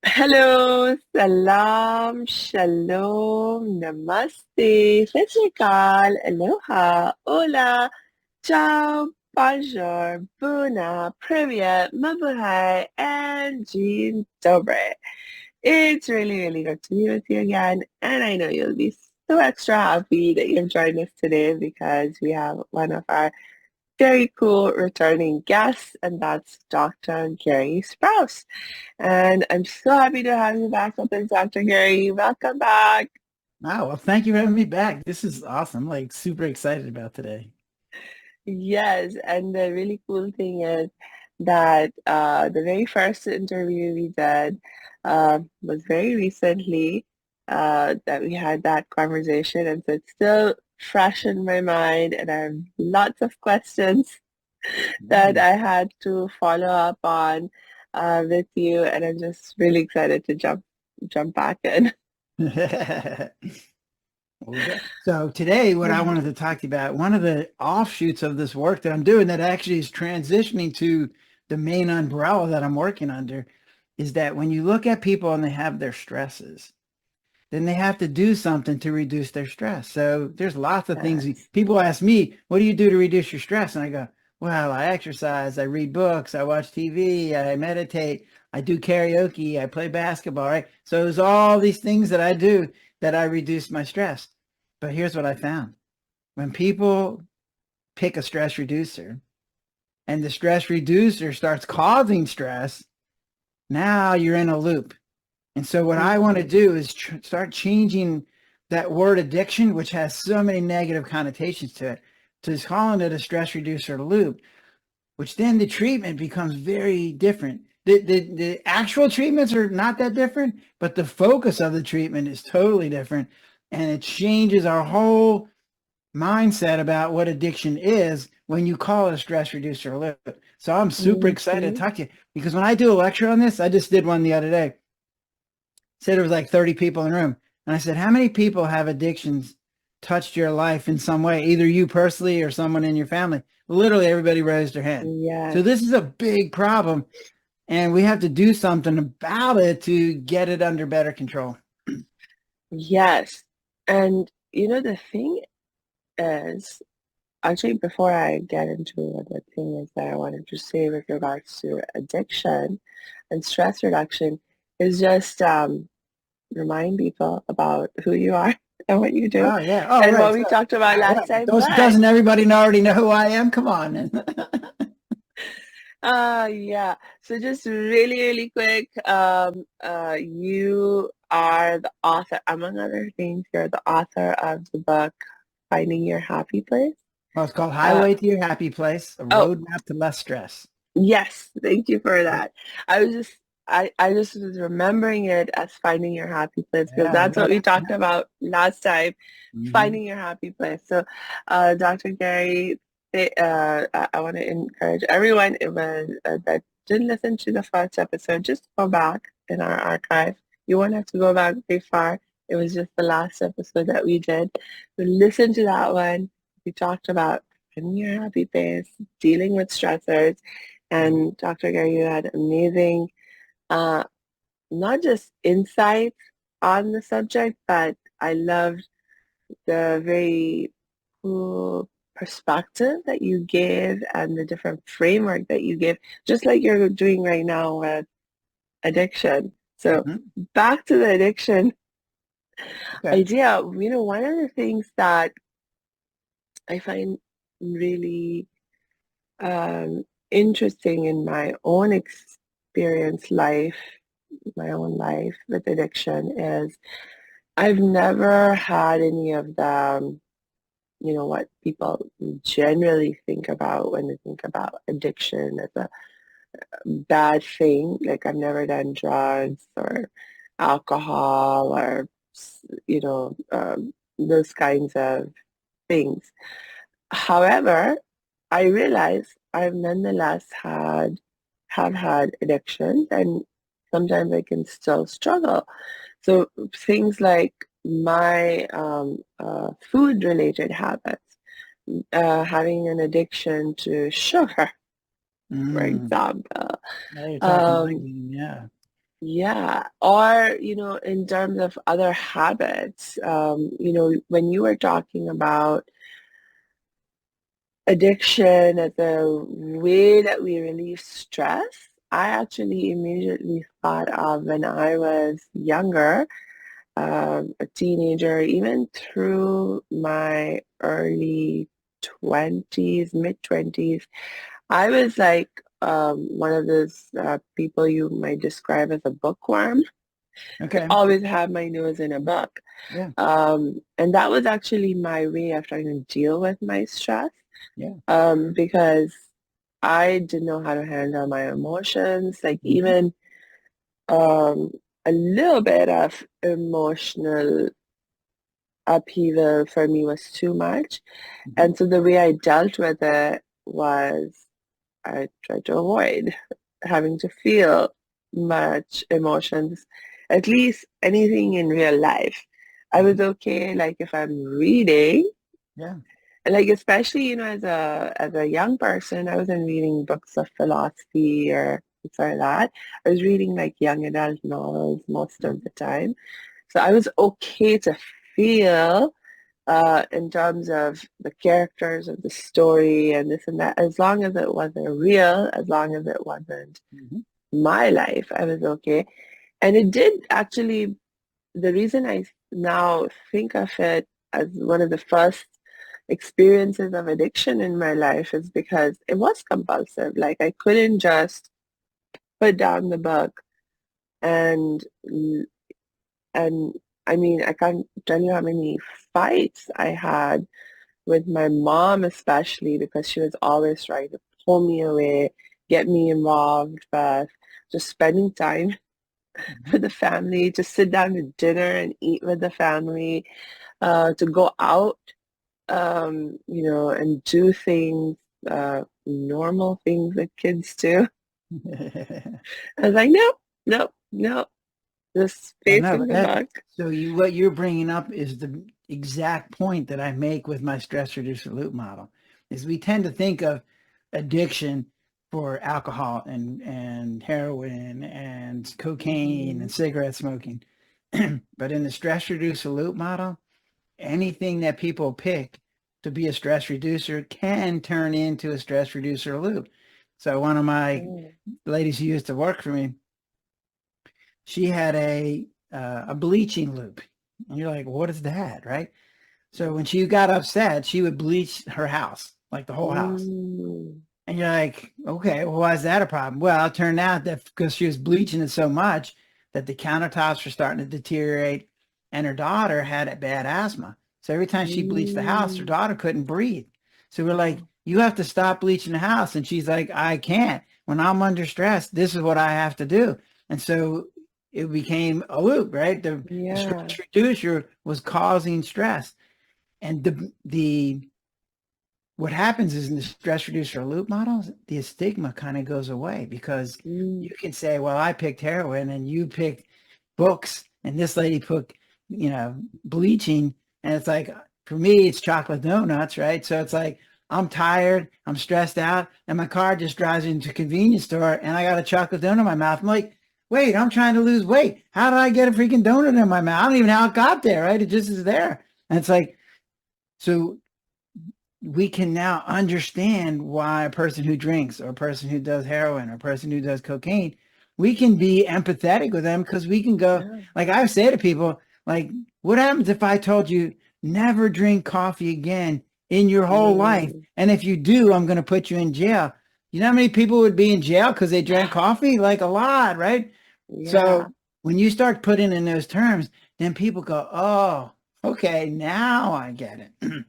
Hello, salam, shalom, namaste, Sasrikal, aloha, hola, ciao, bonjour, buna, привет, mabuhay, and jean dobre. It's really, really good to be with you again, and I know you'll be so extra happy that you've joined us today because we have one of our very cool returning guest, and that's Dr. Gary Sprouse. And I'm so happy to have you back with us, Dr. Gary. Welcome back. Wow, well, thank you for having me back. This is awesome. Like super excited about today. Yes, and the really cool thing is that the very first interview we did was very recently that we had that conversation, and so it's still fresh in my mind, and I have lots of questions that Mm. I had to follow up on with you, and I'm just really excited to jump back in. Okay. So today, what I wanted to talk to you about, one of the offshoots of this work that I'm doing that actually is transitioning to the main umbrella that I'm working under, is that when you look at people and they have their stresses, then they have to do something to reduce their stress. So there's lots of things. Yes. People ask me, what do you do to reduce your stress? And I go, well, I exercise, I read books, I watch TV, I meditate, I do karaoke, I play basketball, right? So it's all these things that I do that I reduce my stress. But here's what I found. When people pick a stress reducer and the stress reducer starts causing stress, now you're in a loop. And so what I want to Mhm. do is start changing that word addiction, which has so many negative connotations to it, to calling it a stress reducer loop, which then the treatment becomes very different. The actual treatments are not that different, but the focus of the treatment is totally different. And it changes our whole mindset about what addiction is when you call it a stress reducer loop. So I'm super excited to Mhm. talk to you because when I do a lecture on this, I just did one the other day, said there was like 30 people in the room. And I said, how many people have addictions touched your life in some way, either you personally or someone in your family? Literally everybody raised their hand. So Yes. this is a big problem and we have to do something about it to get it under better control. Yes. And the thing is, actually, before I get into what the thing is that I wanted to say with regards to addiction and stress reduction is just remind people about who you are and what you do Oh yeah. Oh and what right. we So talked about last time. But doesn't everybody already know who I am? Come on. yeah. So just really, really quick, you are the author, among other things, you're the author of the book Finding Your Happy Place. Well, it's called Uh, Highway to Your Happy Place, a oh, roadmap to less stress. yes, thank you for that. I was just I just was remembering it as Finding Your Happy Place because Yeah, that's no, what we that's talked about last time, mhm. finding your happy place. So, Dr. Gary, I want to encourage everyone that didn't listen to the first episode, just go back in our archive. You won't have to go back very far. It was just the last episode that we did. So listen to that one. We talked about finding your happy place, dealing with stressors, and Dr. Gary, you had amazing, uh, not just insights on the subject, but I loved the very cool perspective that you gave and the different framework that you give, just like you're doing right now with addiction. So Mhm. back to the addiction Okay. idea, one of the things that I find really interesting in my own experience life, my own life with addiction is I've never had any of the what people generally think about when they think about addiction as a bad thing. Like I've never done drugs or alcohol or, those kinds of things. However, I realize I've nonetheless have had addictions and sometimes I can still struggle. So things like my food related habits, having an addiction to sugar, for Mm. example. Now you're talking Um, like, yeah. Yeah. Or, in terms of other habits, when you were talking about addiction as a way that we relieve stress, I actually immediately thought of when I was younger, a teenager, even through my early 20s, mid 20s. I was like one of those people you might describe as a bookworm. I Okay. always have my nose in a book. Yeah. And that was actually my way of trying to deal with my stress, Yeah. because I didn't know how to handle my emotions. Like Hmm. even um, a little bit of emotional upheaval for me was too much. Hmm. And so the way I dealt with it was I tried to avoid having to feel much emotions, at least anything in real life. I was Hmm. okay, like if I'm reading, Yeah. like especially, as a young person, I wasn't reading books of philosophy or things like that. I was reading like young adult novels most of Hmm. the time. So I was okay to feel in terms of the characters of the story and this and that, as long as it wasn't real, as long as it wasn't Hmm. my life, I was okay. And it did actually, the reason I now think of it as one of the first experiences of addiction in my life is because it was compulsive. Like I couldn't just put down the book and and I mean I can't tell you how many fights I had with my mom, especially because she was always trying to pull me away, get me involved, but just spending time Hmm. with the family, to sit down to dinner and eat with the family, to go out, and do things, normal things that kids do. I was like, nope, nope, nope, just I know, facing but the that buck. so you what you're bringing up is the exact point that I make with my stress reducer loop model. Is we tend to think of addiction for alcohol and heroin and cocaine and Hmm. cigarette smoking. But in the stress reducer loop model, anything that people pick to be a stress reducer can turn into a stress reducer loop. So one of my Mm. ladies who used to work for me, she had a bleaching loop. And you're like, what is that, right? So when she got upset, she would bleach her house, like the whole house. Mm. And you're like, okay, well, why is that a problem? Well, it turned out that because she was bleaching it so much that the countertops were starting to deteriorate, and her daughter had a bad asthma. So every time she bleached the house, her Mm. daughter couldn't breathe. So we're like, Oh, you have to stop bleaching the house. And she's like, I can't. When I'm under stress, this is what I have to do. And so it became a loop, right? The yeah. stress reducer was causing stress. And the what happens is in the stress reducer loop models, the stigma kind of goes away because you Mm. can say, well, I picked heroin and you picked books and this lady picked, bleaching. And it's like, for me, it's chocolate donuts, right? So it's like, I'm tired, I'm stressed out, and my car just drives into a convenience store and I got a chocolate donut in my mouth. I'm like, wait, I'm trying to lose weight. How did I get a freaking donut in my mouth? I don't even know how it got there, right? It just is there. And it's like, so we can now understand why a person who drinks or a person who does heroin or a person who does cocaine, we can be empathetic with them because we can go, Yeah. like I say to people, like, what happens if I told you never drink coffee again in your whole life? Mm. And if you do, I'm going to put you in jail. You know how many people would be in jail because they drank coffee? Like a lot, right? Yeah. So when you start putting in those terms, then people go, oh, okay, now I get it.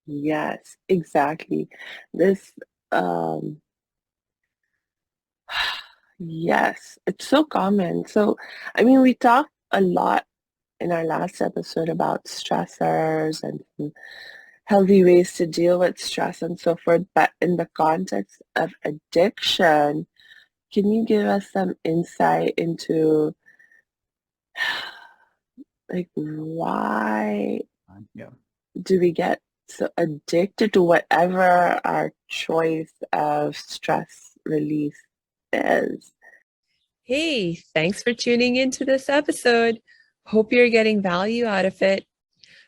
Yes, exactly. This, um, yes, it's so common. So, I mean, we talked a lot in our last episode about stressors and healthy ways to deal with stress and so forth. But in the context of addiction, can you give us some insight into like why Yeah. do we get so addicted to whatever our choice of stress release is? Hey, thanks for tuning into this episode. Hope you're getting value out of it.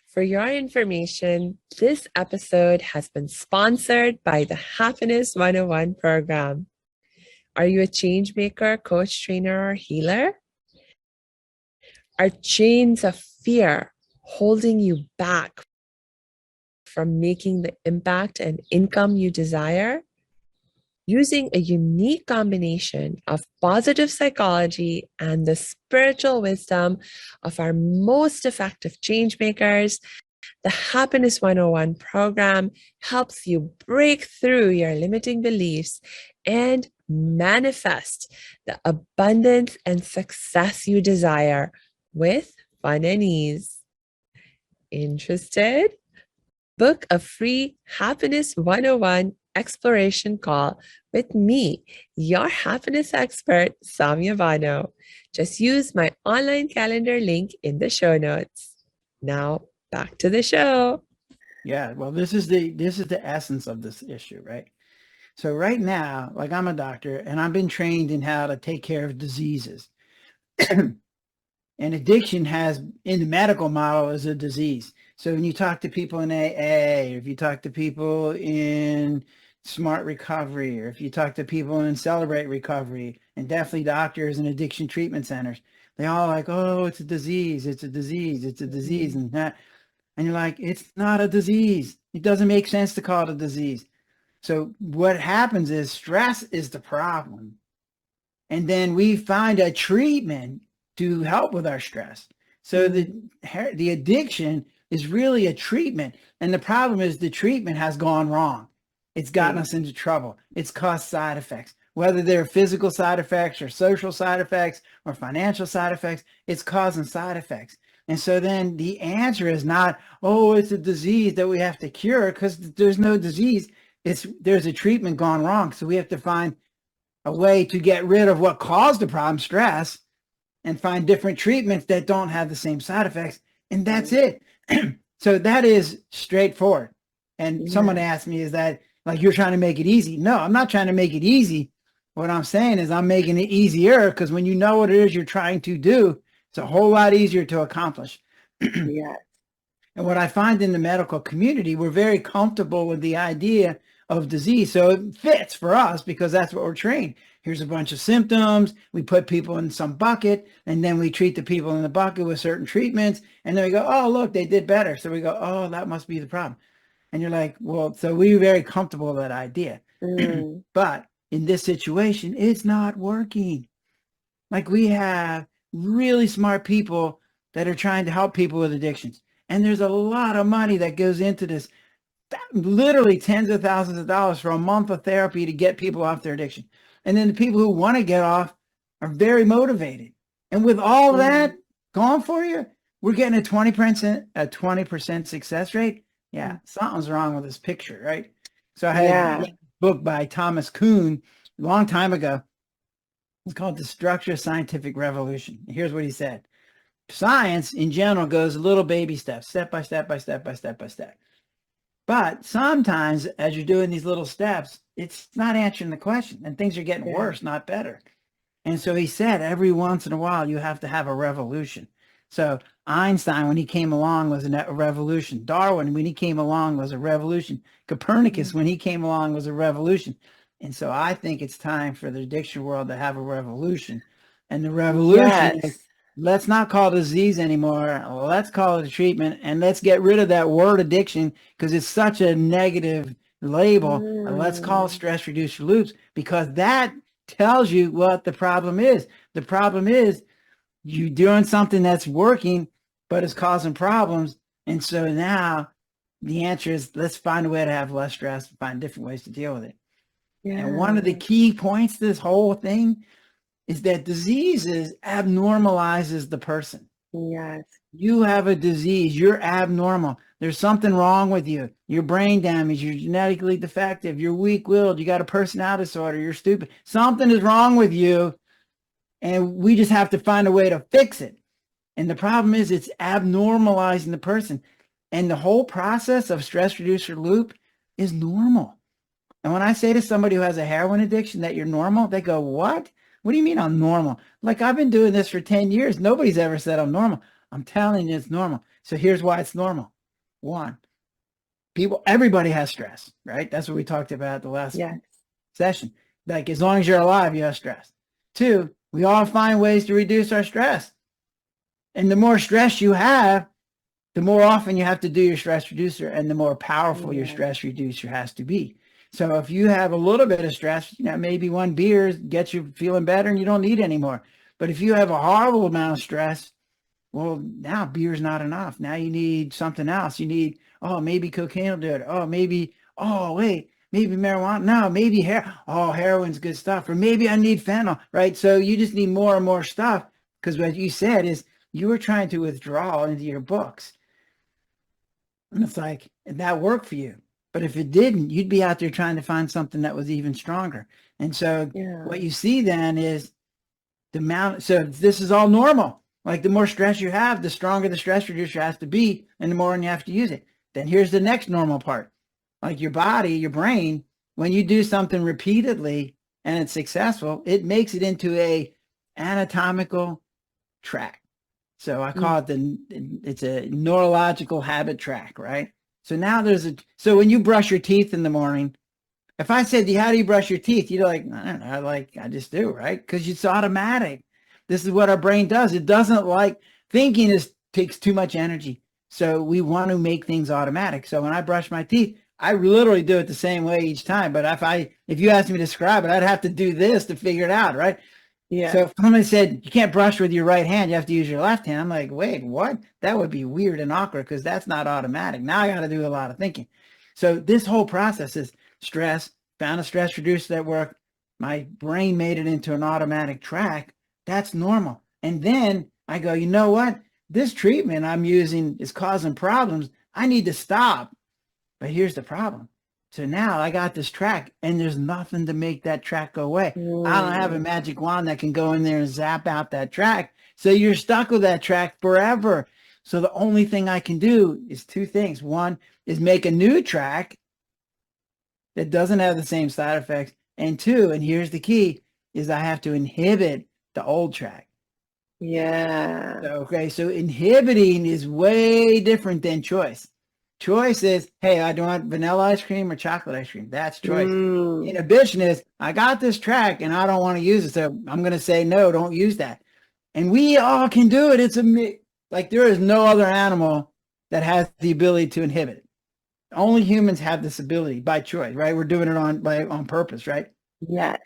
For your information, this episode has been sponsored by the Happiness 101 program. Are you a change maker, coach, trainer, or healer? Are chains of fear holding you back from making the impact and income you desire? Using a unique combination of positive psychology and the spiritual wisdom of our most effective change makers, the Happiness 101 program helps you break through your limiting beliefs and manifest the abundance and success you desire with fun and ease. Interested? Book a free Happiness 101 exploration call with me, your happiness expert, Samia Bano. Just use my online calendar link in the show notes. Now, back to the show. Yeah, well, this is the essence of this issue, right? So right now, like I'm a doctor and I've been trained in how to take care of diseases. And addiction has, in the medical model, is a disease. So when you talk to people in AA, or if you talk to people in Smart Recovery, or if you talk to people in Celebrate Recovery, and definitely doctors and addiction treatment centers, they all like, oh, it's a disease, it's a disease, it's a disease. And you're like, it's not a disease. It doesn't make sense to call it a disease. So what happens is stress is the problem. And then we find a treatment to help with our stress. So the addiction is really a treatment. And the problem is the treatment has gone wrong. It's gotten us into trouble. It's caused side effects, whether they're physical side effects or social side effects or financial side effects, it's causing side effects. And so then the answer is not, oh, it's a disease that we have to cure, because there's no disease. There's a treatment gone wrong. So we have to find a way to get rid of what caused the problem, stress, and find different treatments that don't have the same side effects. And that's it. So that is straightforward. And someone asked me, is that like you're trying to make it easy? No, I'm not trying to make it easy. What I'm saying is I'm making it easier, because when you know what it is you're trying to do, it's a whole lot easier to accomplish. Yes. And what I find in the medical community, we're very comfortable with the idea of disease. So it fits for us because that's what we're trained. Here's a bunch of symptoms. We put people in some bucket, and then we treat the people in the bucket with certain treatments. And then we go, oh, look, they did better. So we go, oh, that must be the problem. And you're like, well, so we're very comfortable with that idea. But in this situation, it's not working. Like we have really smart people that are trying to help people with addictions. And there's a lot of money that goes into this, literally tens of thousands of dollars for a month of therapy to get people off their addiction. And then the people who want to get off are very motivated. And with all that going for you, we're getting a 20% success rate. Yeah, something's wrong with this picture, right? So I had a book by Thomas Kuhn a long time ago. It's called The Structure of Scientific Revolution. Here's what he said. Science in general goes little baby steps, step by step by step by step by step. But sometimes as you're doing these little steps, it's not answering the question, and things are getting worse, not better. And so he said, every once in a while, you have to have a revolution. So Einstein, when he came along, was a revolution. Darwin, when he came along, was a revolution. Copernicus, when he came along, was a revolution. And so I think it's time for the addiction world to have a revolution. And the revolution is, let's not call it a disease anymore. Let's call it a treatment, and let's get rid of that word addiction, because it's such a negative label. Let's call it stress reducer loops, because that tells you what the problem is. The problem is you doing something that's working, but it's causing problems. And so now the answer is, let's find a way to have less stress, find different ways to deal with it. And one of the key points to this whole thing is that diseases abnormalizes the person. Yes. You have a disease. You're abnormal. There's something wrong with you. You're brain damaged. You're genetically defective. You're weak-willed. You got a personality disorder. You're stupid. Something is wrong with you, and we just have to find a way to fix it. And the problem is it's abnormalizing the person. And the whole process of stress reducer loop is normal. And when I say to somebody who has a heroin addiction that you're normal, they go, what? What do you mean I'm normal? Like, I've been doing this for 10 years. Nobody's ever said I'm normal. I'm telling you it's normal. So here's why it's normal. One, everybody has stress, right? That's what we talked about the last Yes. session. Like, as long as you're alive, you have stress. Two, we all find ways to reduce our stress. And the more stress you have, the more often you have to do your stress reducer, and the more powerful your Yeah. stress reducer has to be. So if you have a little bit of stress, maybe one beer gets you feeling better and you don't need any more. But if you have a horrible amount of stress, well, now beer's not enough. Now you need something else. You need, oh, maybe cocaine will do it. Oh, maybe, oh, wait, maybe marijuana. No, maybe heroin's good stuff. Or maybe I need fentanyl, right? So you just need more and more stuff, because what you said is you were trying to withdraw into your books. And it's like, that worked for you. But if it didn't, you'd be out there trying to find something that was even stronger. And so Yeah. what you see then is the amount. So this is all normal. Like, the more stress you have, the stronger the stress reducer has to be, and the more you have to use it. Then here's the next normal part. Like, your body, your brain, when you do something repeatedly and it's successful, it makes it into a anatomical track. So I call it it's a neurological habit track, right? So now so when you brush your teeth in the morning, if I said to you, how do you brush your teeth? You're like, I don't know, I just do, right? Because it's automatic. This is what our brain does. It doesn't like thinking takes too much energy. So we want to make things automatic. So when I brush my teeth, I literally do it the same way each time. But if you asked me to describe it, I'd have to do this to figure it out, right? Yeah. So if somebody said you can't brush with your right hand, you have to use your left hand, I'm like, wait, what? That would be weird and awkward, because that's not automatic. Now I got to do a lot of thinking. So this whole process is stress, found a stress reducer that worked. My brain made it into an automatic track. That's normal. And then I go, you know what? This treatment I'm using is causing problems. I need to stop. But here's the problem. So now I got this track, and there's nothing to make that track go away. I don't have a magic wand that can go in there and zap out that track. So you're stuck with that track forever. So the only thing I can do is two things. One is make a new track that doesn't have the same side effects. And two, and here's the key, is I have to inhibit the old track. Yeah. So inhibiting is way different than choice. Choice is, hey, I don't want vanilla ice cream or chocolate ice cream. That's choice. Inhibition is, I got this track and I don't want to use it, so I'm going to say, no, don't use that. And we all can do it. It's like, there is no other animal that has the ability to inhibit. Only humans have this ability by choice, right? We're doing it on purpose, right? Yes.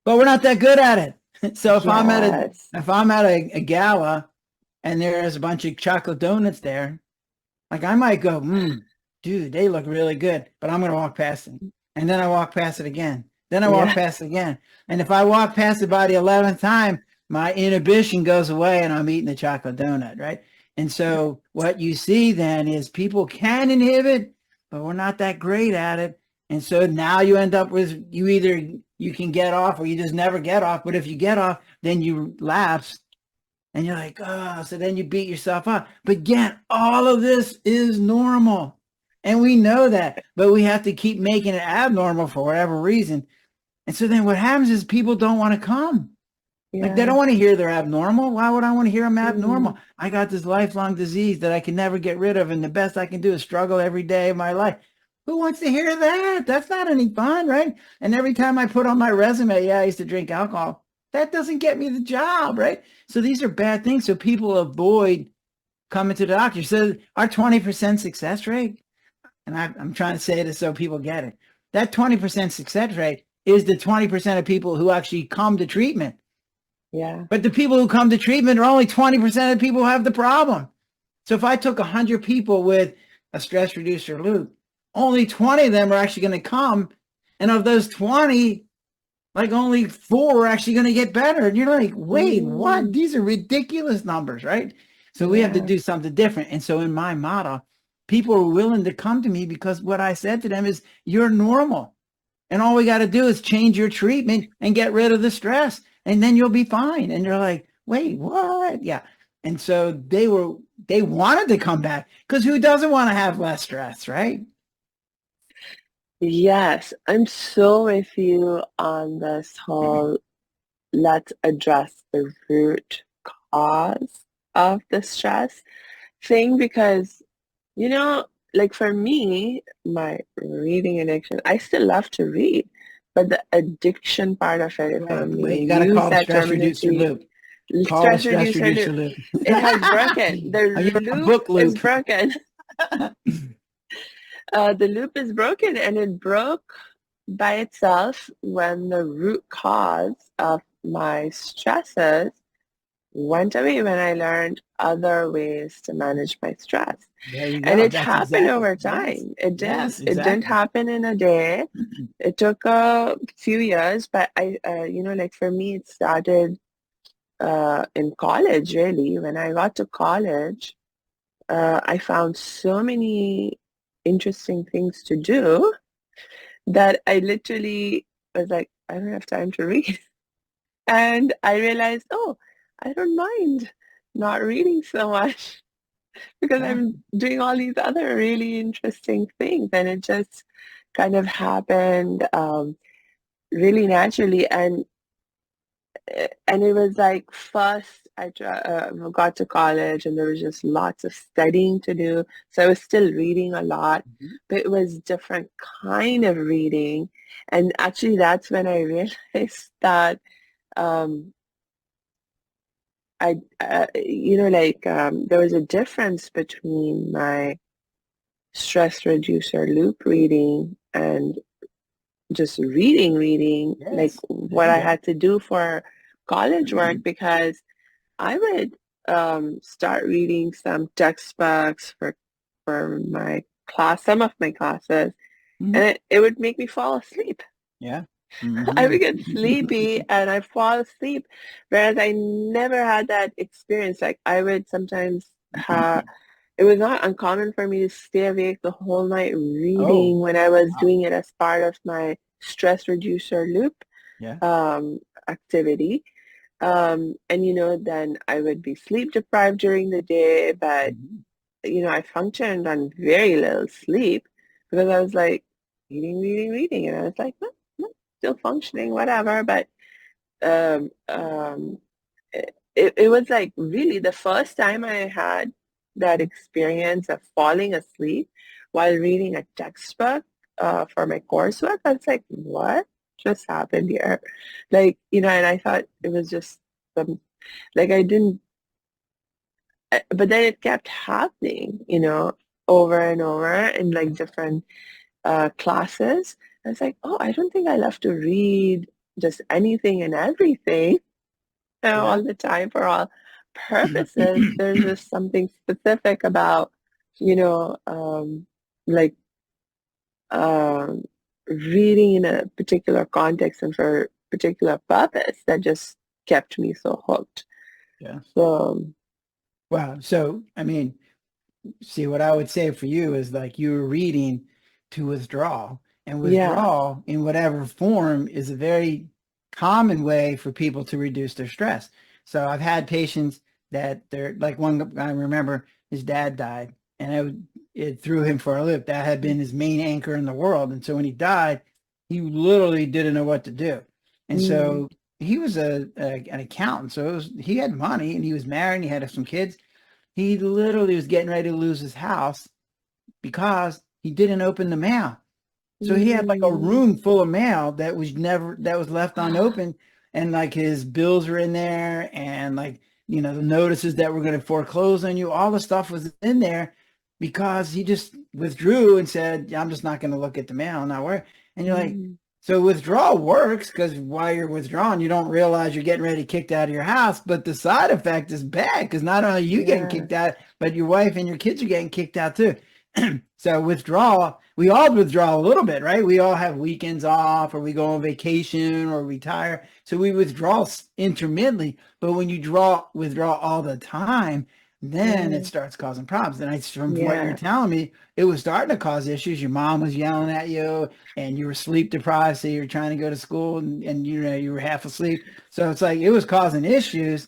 But we're not that good at it. So if I'm at a gala and there's a bunch of chocolate donuts there, like, I might go, dude, they look really good, but I'm going to walk past them. And then I walk past it again. Then I walk past it again. And if I walk past it by the 11th time, my inhibition goes away and I'm eating the chocolate donut, right? And so what you see then is people can inhibit, but we're not that great at it. And so now you end up with, you can get off or you just never get off. But if you get off, then you lapse. And you're like, oh, so then you beat yourself up. But again, all of this is normal. And we know that, but we have to keep making it abnormal for whatever reason. And so then what happens is people don't want to come. Like, they don't want to hear they're abnormal. Why would I want to hear I'm abnormal? I got this lifelong disease that I can never get rid of. And the best I can do is struggle every day of my life. Who wants to hear that? That's not any fun, right? And every time I put on my resume, I used to drink alcohol. That doesn't get me the job, right? So these are bad things. So people avoid coming to the doctor. So our 20% success rate, and I'm trying to say this so people get it, that 20% success rate is the 20% of people who actually come to treatment. Yeah. But the people who come to treatment are only 20% of people who have the problem. So if I took 100 people with a stress reducer loop, only 20 of them are actually going to come. And of those 20, like, only 4 are actually going to get better. And you're like, wait, what? These are ridiculous numbers, right? So we have to do something different. And so in my model, people are willing to come to me because what I said to them is, you're normal. And all we got to do is change your treatment and get rid of the stress. And then you'll be fine. And you're like, wait, what? Yeah. And so they wanted to come back, because who doesn't want to have less stress, right? Yes, I'm so with you on this whole let's address the root cause of the stress thing because, you know, like for me, my reading addiction, I still love to read, but the addiction part of it, if I Wait, may you got to use call the that stress reducer terminology, loop. Call the stress stress reducer reducer loop, loop. it has broken. The Are you in a loop book is loop? broken. The loop is broken and it broke by itself when the root cause of my stresses went away when I learned other ways to manage my stress. There you And go. it That's happened exactly. over Yes. time. It did. Yes, It didn't exactly. happen in a day. It took a few years, but like for me, it started in college, really. When I got to college, I found so many interesting things to do that I literally was like, I don't have time to read. And I realized, oh, I don't mind not reading so much because Yeah. I'm doing all these other really interesting things. And it just kind of happened really naturally. And it was like first got to college and there was just lots of studying to do. So I was still reading a lot, Mhm. but it was different kind of reading. And actually that's when I realized that um, there was a difference between my stress reducer loop reading and just reading, like Yes. There what you I go. had to do for college work because I would start reading some textbooks for my class, some of my classes, Mhm. and it would make me fall asleep. Yeah. I Hmm. would get sleepy and I fall asleep, whereas I never had that experience. Like I would sometimes have, it was not uncommon for me to stay awake the whole night Oh, reading when I was wow. doing it as part of my stress reducer loop Yeah. um, activity. And then I would be sleep deprived during the day, but Mhm. I functioned on very little sleep because I was like reading, and I was like, still functioning, whatever. But it was like really the first time I had that experience of falling asleep while reading a textbook for my coursework. I was like, what just happened here? Like, and I thought it was just some, like I didn't, but then it kept happening, over and over in like different classes. I was like, oh, I don't think I love to read just anything and everything Yeah. all the time for all purposes. There's just something specific about, you know, um, like um, reading in a particular context and for a particular purpose that just kept me so hooked. Yes. So, Wow. So, I mean, see, what I would say for you is like you were reading to withdraw, and yeah. withdrawal in whatever form is a very common way for people to reduce their stress. So I've had patients that they're like one I remember his dad died, and it threw him for a loop. That had been his main anchor in the world, and so when he died, he literally didn't know what to do, and Mm, so he was an accountant, so he had money and he was married and he had some kids. He literally was getting ready to lose his house because he didn't open the mail. So he had like a mm. room full of mail that was left unopened, and like his bills were in there, and like, the notices that were going to foreclose on you, all the stuff was in there because he just withdrew and said, "Yeah, I'm just not going to look at the mail, not worry." And you're like, Mm, so withdrawal works because while you're withdrawing, you don't realize you're getting ready kicked out of your house, but the side effect is bad because not only are you getting yeah. kicked out, but your wife and your kids are getting kicked out too. So withdrawal, we all withdraw a little bit, right? We all have weekends off, or we go on vacation, or retire. So we withdraw intermittently. But when you withdraw all the time, then it Mm, starts causing problems. And from what you're yeah. telling me, it was starting to cause issues. Your mom was yelling at you, and you were sleep deprived, so you're trying to go to school, and you were half asleep. So it's like it was causing issues,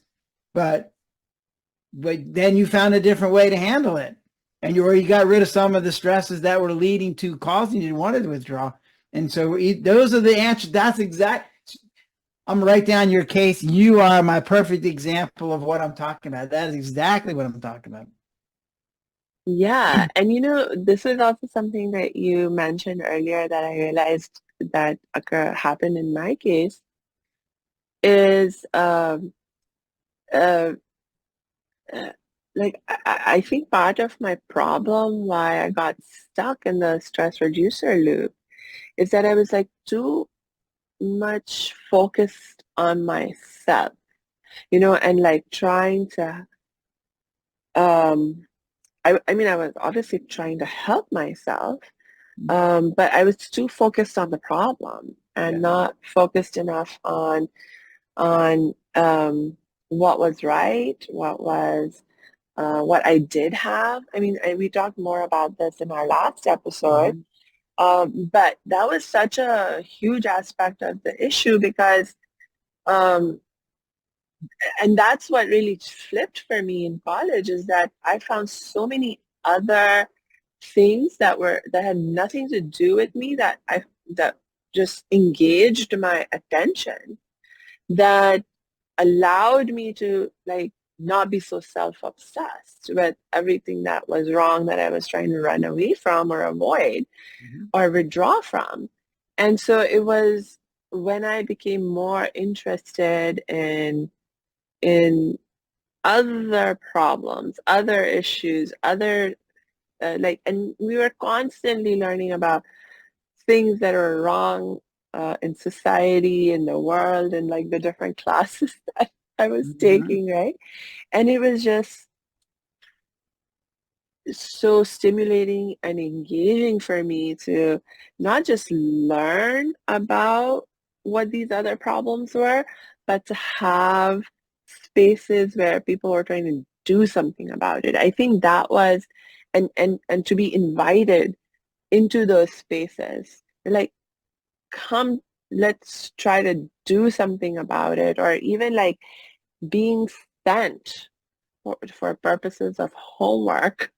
but then you found a different way to handle it, and you got rid of some of the stresses that were leading to causing you to want to withdraw. And so those are the answers. That's exact. I'm right down your case. You are my perfect example of what I'm talking about. That is exactly what I'm talking about. Yeah, and this is also something that you mentioned earlier that I realized that happened in my case is uh, uh, like I think part of my problem why I got stuck in the stress reducer loop is that I was like too much focused on myself, and like trying to um I mean I was obviously trying to help myself, but I was too focused on the problem and Yeah. not focused enough on what was right, what I did have. I mean, we talked more about this in our last episode, Mhm. but that was such a huge aspect of the issue because, um, and that's what really flipped for me in college is that I found so many other things that had nothing to do with me that just engaged my attention that allowed me to like not be so self-obsessed with everything that was wrong that I was trying to run away from or avoid Mhm. or withdraw from. And so it was when I became more interested in other problems, other issues, other and we were constantly learning about things that are wrong in society, in the world, and like the different classes that I was Mhm. taking, right? And it was just so stimulating and engaging for me to not just learn about what these other problems were, but to have spaces where people were trying to do something about it. I think that was, and to be invited into those spaces, like, come, let's try to do something about it, or even like being sent for purposes of homework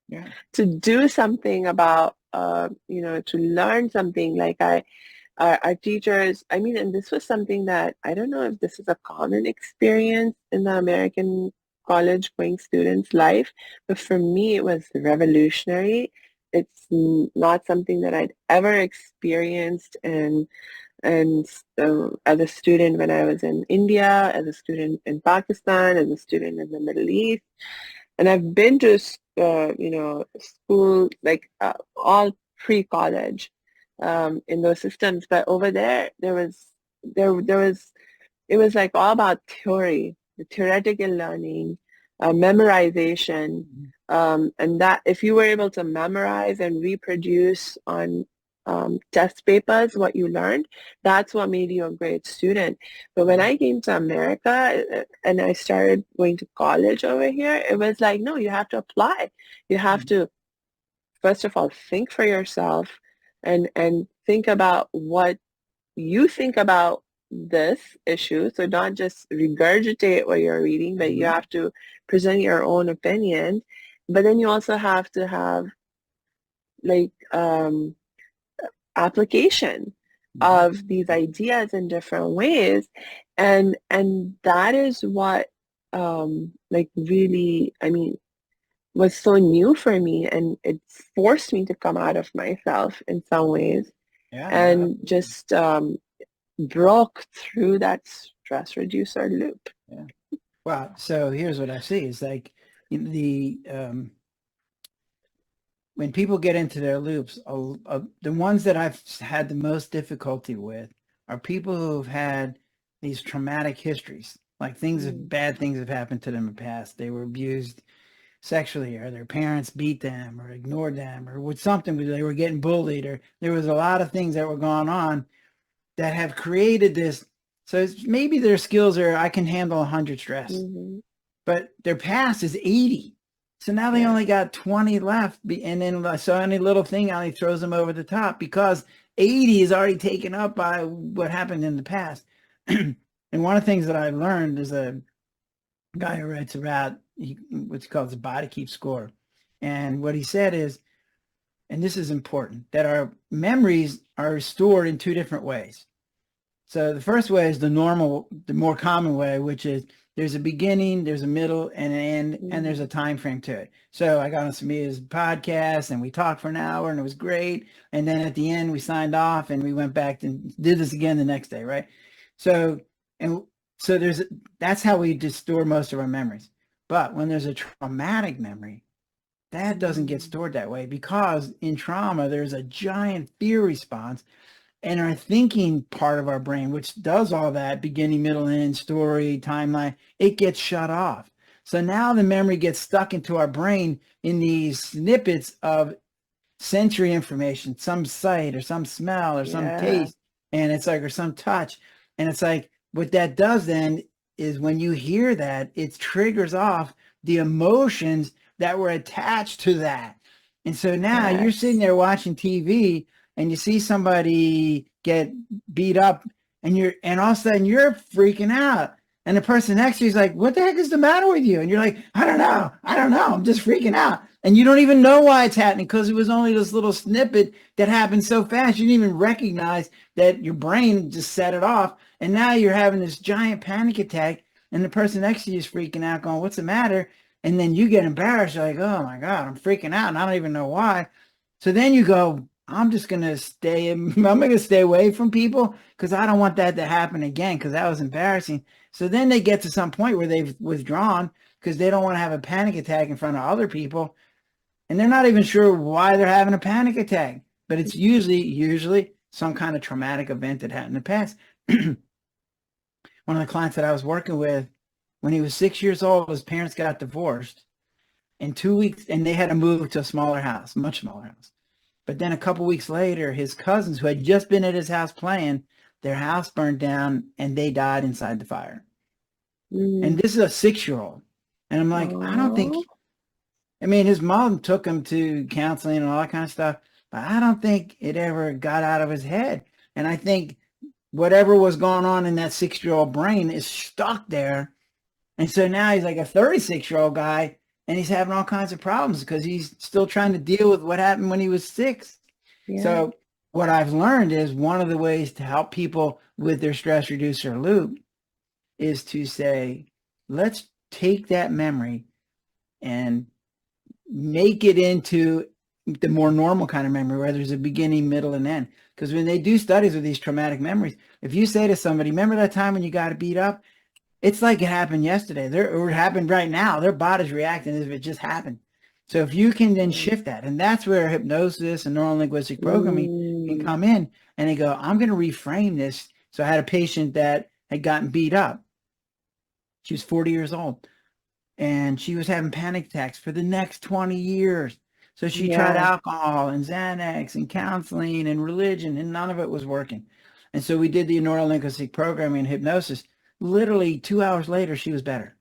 Yeah. to do something about, to learn something. Like our teachers, I mean, and this was something that I don't know if this is a common experience in the American college going student's life, but for me, it was revolutionary. It's not something that I'd ever experienced and as a student when I was in India, as a student in Pakistan, as a student in the Middle East. And I've been to, school, like all pre-college in those systems. But over there, there was, it was like all about theory, the theoretical learning, memorization, Mhm. and that if you were able to memorize and reproduce on test papers what you learned, that's what made you a great student. But when I came to America and I started going to college over here, it was like, no, you have to apply. You have Mhm. to, first of all, think for yourself and think about what you think about this issue. So not just regurgitate what you're reading, but you Mhm. have to present your own opinion. But then you also have to have like application Mhm. of these ideas in different ways. And that is what like really, I mean, was so new for me, and it forced me to come out of myself in some ways Yeah, no, and absolutely. just broke through that stress reducer loop. Yeah. Well, so here's what I see is like the when people get into their loops, the ones that I've had the most difficulty with are people who've had these traumatic histories, like Mm, bad things have happened to them in the past. They were abused sexually, or their parents beat them, or ignored them, or with something. They were getting bullied, or there was a lot of things that were going on that have created this. So maybe their skills are I can handle 100 stress, mm-hmm. but their past is 80. So now they Yeah. only got 20 left. And then so any little thing only throws them over the top because 80 is already taken up by what happened in the past. And one of the things that I learned is a guy who writes about what's called the body keep score. And what he said is, and this is important, that our memories are stored in two different ways. So the first way is the normal, the more common way, which is there's a beginning, there's a middle, and an end, and there's a time frame to it. So I got on Samia's podcast and we talked for an hour and it was great. And then at the end we signed off and we went back and did this again the next day, right? So and so that's how we just store most of our memories. But when there's a traumatic memory, that doesn't get stored that way, because in trauma there's a giant fear response, and our thinking part of our brain, which does all that beginning, middle, end, story, timeline, it gets shut off. So now the memory gets stuck into our brain in these snippets of sensory information, some sight or some smell or some taste, and it's like, or some touch. And it's like, what that does then is when you hear that, it triggers off the emotions that were attached to that. And so now you're sitting there watching TV and you see somebody get beat up, and all of a sudden you're freaking out. And the person next to you is like, what the heck is the matter with you? And you're like, I don't know. I'm just freaking out. And you don't even know why it's happening, because it was only this little snippet that happened so fast. You didn't even recognize that your brain just set it off. And now you're having this giant panic attack, and the person next to you is freaking out going, what's the matter? And then you get embarrassed. You're like, oh my God, I'm freaking out and I don't even know why. So then you go, I'm going to stay away from people because I don't want that to happen again, because that was embarrassing. So then they get to some point where they've withdrawn because they don't want to have a panic attack in front of other people. And they're not even sure why they're having a panic attack, but it's usually some kind of traumatic event that happened in the past. One of the clients that I was working with, when he was 6 years old, his parents got divorced. In 2 weeks, and they had to move to a smaller house, much smaller house. But then a couple weeks later, his cousins, who had just been at his house playing, their house burned down and they died inside the fire. And this is a 6-year-old. And I'm like, I don't think, I mean, his mom took him to counseling and all that kind of stuff, but I don't think it ever got out of his head. And I think whatever was going on in that 6-year-old brain is stuck there. And so now he's like a 36-year-old guy, and he's having all kinds of problems because he's still trying to deal with what happened when he was 6. So what I've learned is one of the ways to help people with their stress reducer loop is to say, let's take that memory and make it into the more normal kind of memory where there's a beginning, middle, and end. Because when they do studies with these traumatic memories, if you say to somebody, remember that time when you got beat up? It's like it happened yesterday, or it happened right now. Their body's reacting as if it just happened. So if you can then shift that, and that's where hypnosis and neuro-linguistic programming can come in, and they go, I'm going to reframe this. So I had a patient that had gotten beat up. She was 40 years old, and she was having panic attacks for the next 20 years. So she tried alcohol and Xanax and counseling and religion, and none of it was working. And so we did the neuro-linguistic programming and hypnosis. Literally 2 hours later, she was better.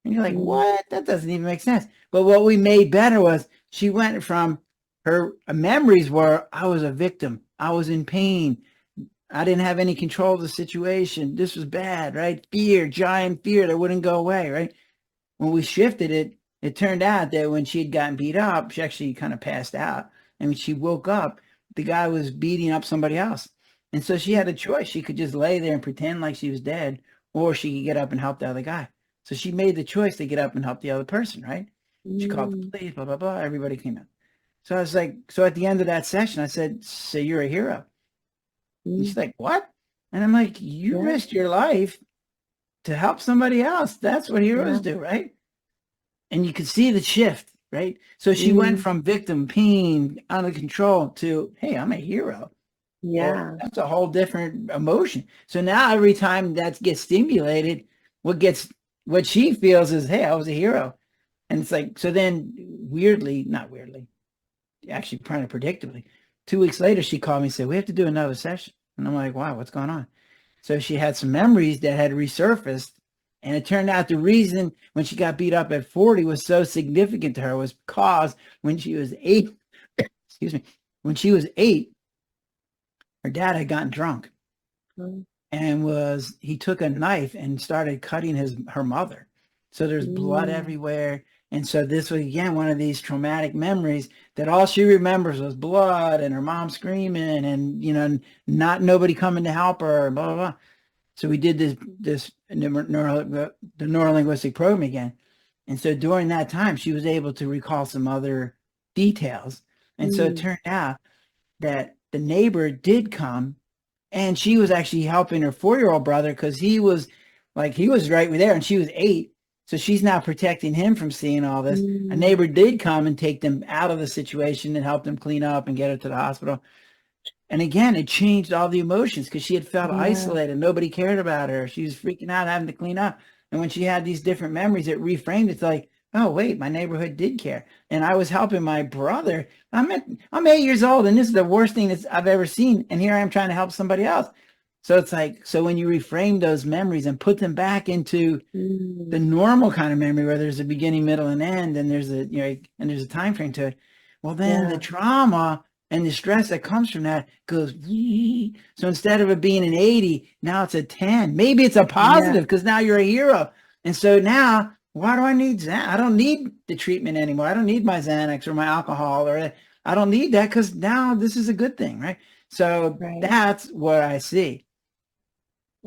And you're like, what? That doesn't even make sense. But what we made better was she went from, her memories were, I was a victim. I was in pain. I didn't have any control of the situation. This was bad, right? Fear, giant fear that wouldn't go away, right? When we shifted it, it turned out that when she had gotten beat up, she actually kind of passed out. And when she woke up, the guy was beating up somebody else. And so she had a choice. She could just lay there and pretend like she was dead, or she could get up and help the other guy. So she made the choice to get up and help the other person, right? She called the police, blah, blah, blah. Everybody came out. So I was like, so at the end of that session, I said, so you're a hero. And she's like, what? And I'm like, you risked your life to help somebody else. That's what heroes do, right? And you could see the shift, right? So she went from victim, pain, out of control to, hey, I'm a hero. Well, that's a whole different emotion. So now every time that gets stimulated, what she feels is, hey, I was a hero. And it's like, so then not weirdly, actually kind of predictably, 2 weeks later, she called me and said, we have to do another session. And I'm like, wow, what's going on? So she had some memories that had resurfaced. And it turned out the reason when she got beat up at 40 was so significant to her was because when she was 8, when she was 8, her dad had gotten drunk and he took a knife and started cutting her mother. So there's blood everywhere. And so this was, again, one of these traumatic memories that all she remembers was blood and her mom screaming and, nobody coming to help her, blah, blah, blah. So we did this the neurolinguistic program again. And so during that time, she was able to recall some other details. And so it Mm. turned out that the neighbor did come, and she was actually helping her 4-year-old brother because he was right there and she was 8. So she's now protecting him from seeing all this. A Mm. neighbor did come and take them out of the situation and help them clean up and get her to the hospital. And again, it changed all the emotions because she had felt Yeah. isolated. Nobody cared about her. She was freaking out, having to clean up. And when she had these different memories, it reframed. It's like, oh, wait, my neighborhood did care. And I was helping my brother. I'm 8 years old, and this is the worst thing that I've ever seen. And here I am trying to help somebody else. So it's like, so when you reframe those memories and put them back into the Mm. normal kind of memory where there's a beginning, middle, and end, and there's and there's a time frame to it. Well, then the Yeah. trauma and the stress that comes from that goes. So instead of it being an 80, now it's a 10. Maybe it's a Yeah. positive because now you're a hero. And so now, why do I need Xanax? I don't need the treatment anymore. I don't need my Xanax or my alcohol, or I don't need that because now this is a good thing, right? So Right. that's what I see.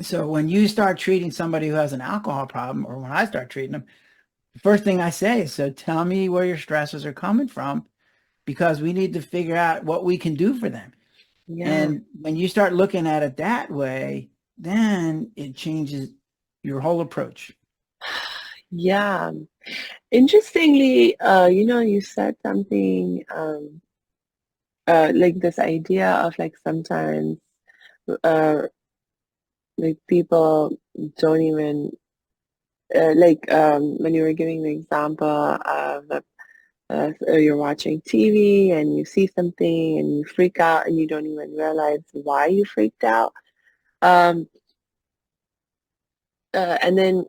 So when you start treating somebody who has an alcohol problem, or when I start treating them, the first thing I say is, so tell me where your stresses are coming from, because we need to figure out what we can do for them. Yeah. And when you start looking at it that way, then it changes your whole approach. Yeah. Interestingly, you said something like this idea of like sometimes uh like people don't even like when you were giving the example of you're watching TV and you see something and you freak out and you don't even realize why you freaked out. Um, and then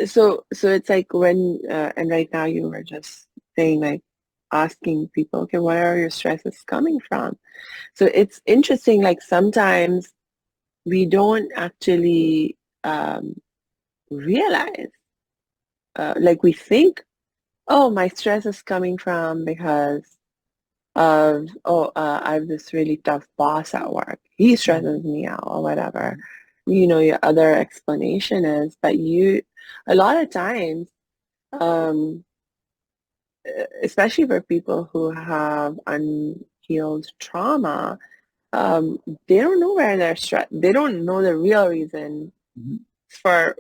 so it's like when and right now you were just saying like asking people, okay, where are your stresses coming from? So it's interesting, like sometimes we don't actually realize, like we think, oh, my stress is coming from because of, oh, I have this really tough boss at work. He stresses me out or whatever. Your other explanation is, but a lot of times, um, especially for people who have unhealed trauma, they don't know where they're stressed. They don't know the real reason Mhm. for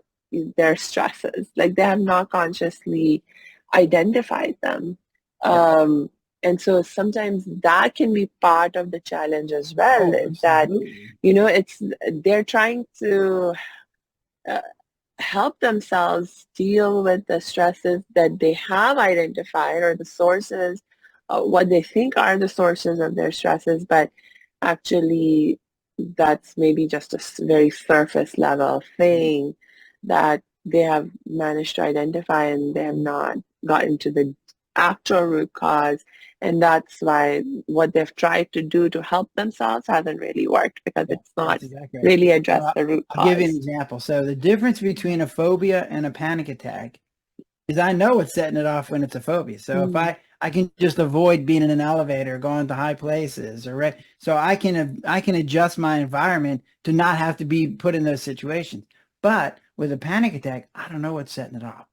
their stresses. Like they have not consciously identified them. Yep. Um, and so sometimes that can be part of the challenge as well, Oh, is that, absolutely. it's they're trying to uh, help themselves deal with the stresses that they have identified or the sources, what they think are the sources of their stresses, but actually that's maybe just a very surface level thing that they have managed to identify and they have not gotten to the actual root cause. And that's why what they've tried to do to help themselves hasn't really worked because Yeah, it's not that's exactly right. really So addressed the root I'll give you an cause. example. So the difference between a phobia and a panic attack is I know what's setting it off when it's a phobia. So if Mm, I can just avoid being in an elevator, going to high places, or so I can adjust my environment to not have to be put in those situations. But with a panic attack, I don't know what's setting it off.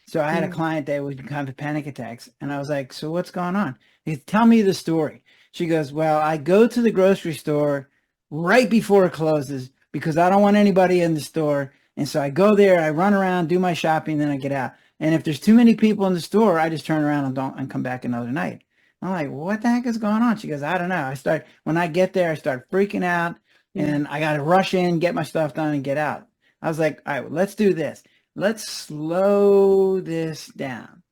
So I had a mm, client that would come to panic attacks, and I was like, "So what's going on?" He said, "Tell me the story." She goes, "Well, I go to the grocery store right before it closes because I don't want anybody in the store, and so I go there, I run around, do my shopping, then I get out. And if there's too many people in the store, I just turn around and don't and come back another night." I'm like, "What the heck is going on?" She goes, "I don't know. When I get there, I start freaking out, mm, and I got to rush in, get my stuff done, and get out." I was like, "All right, well, let's do this. Let's slow this down."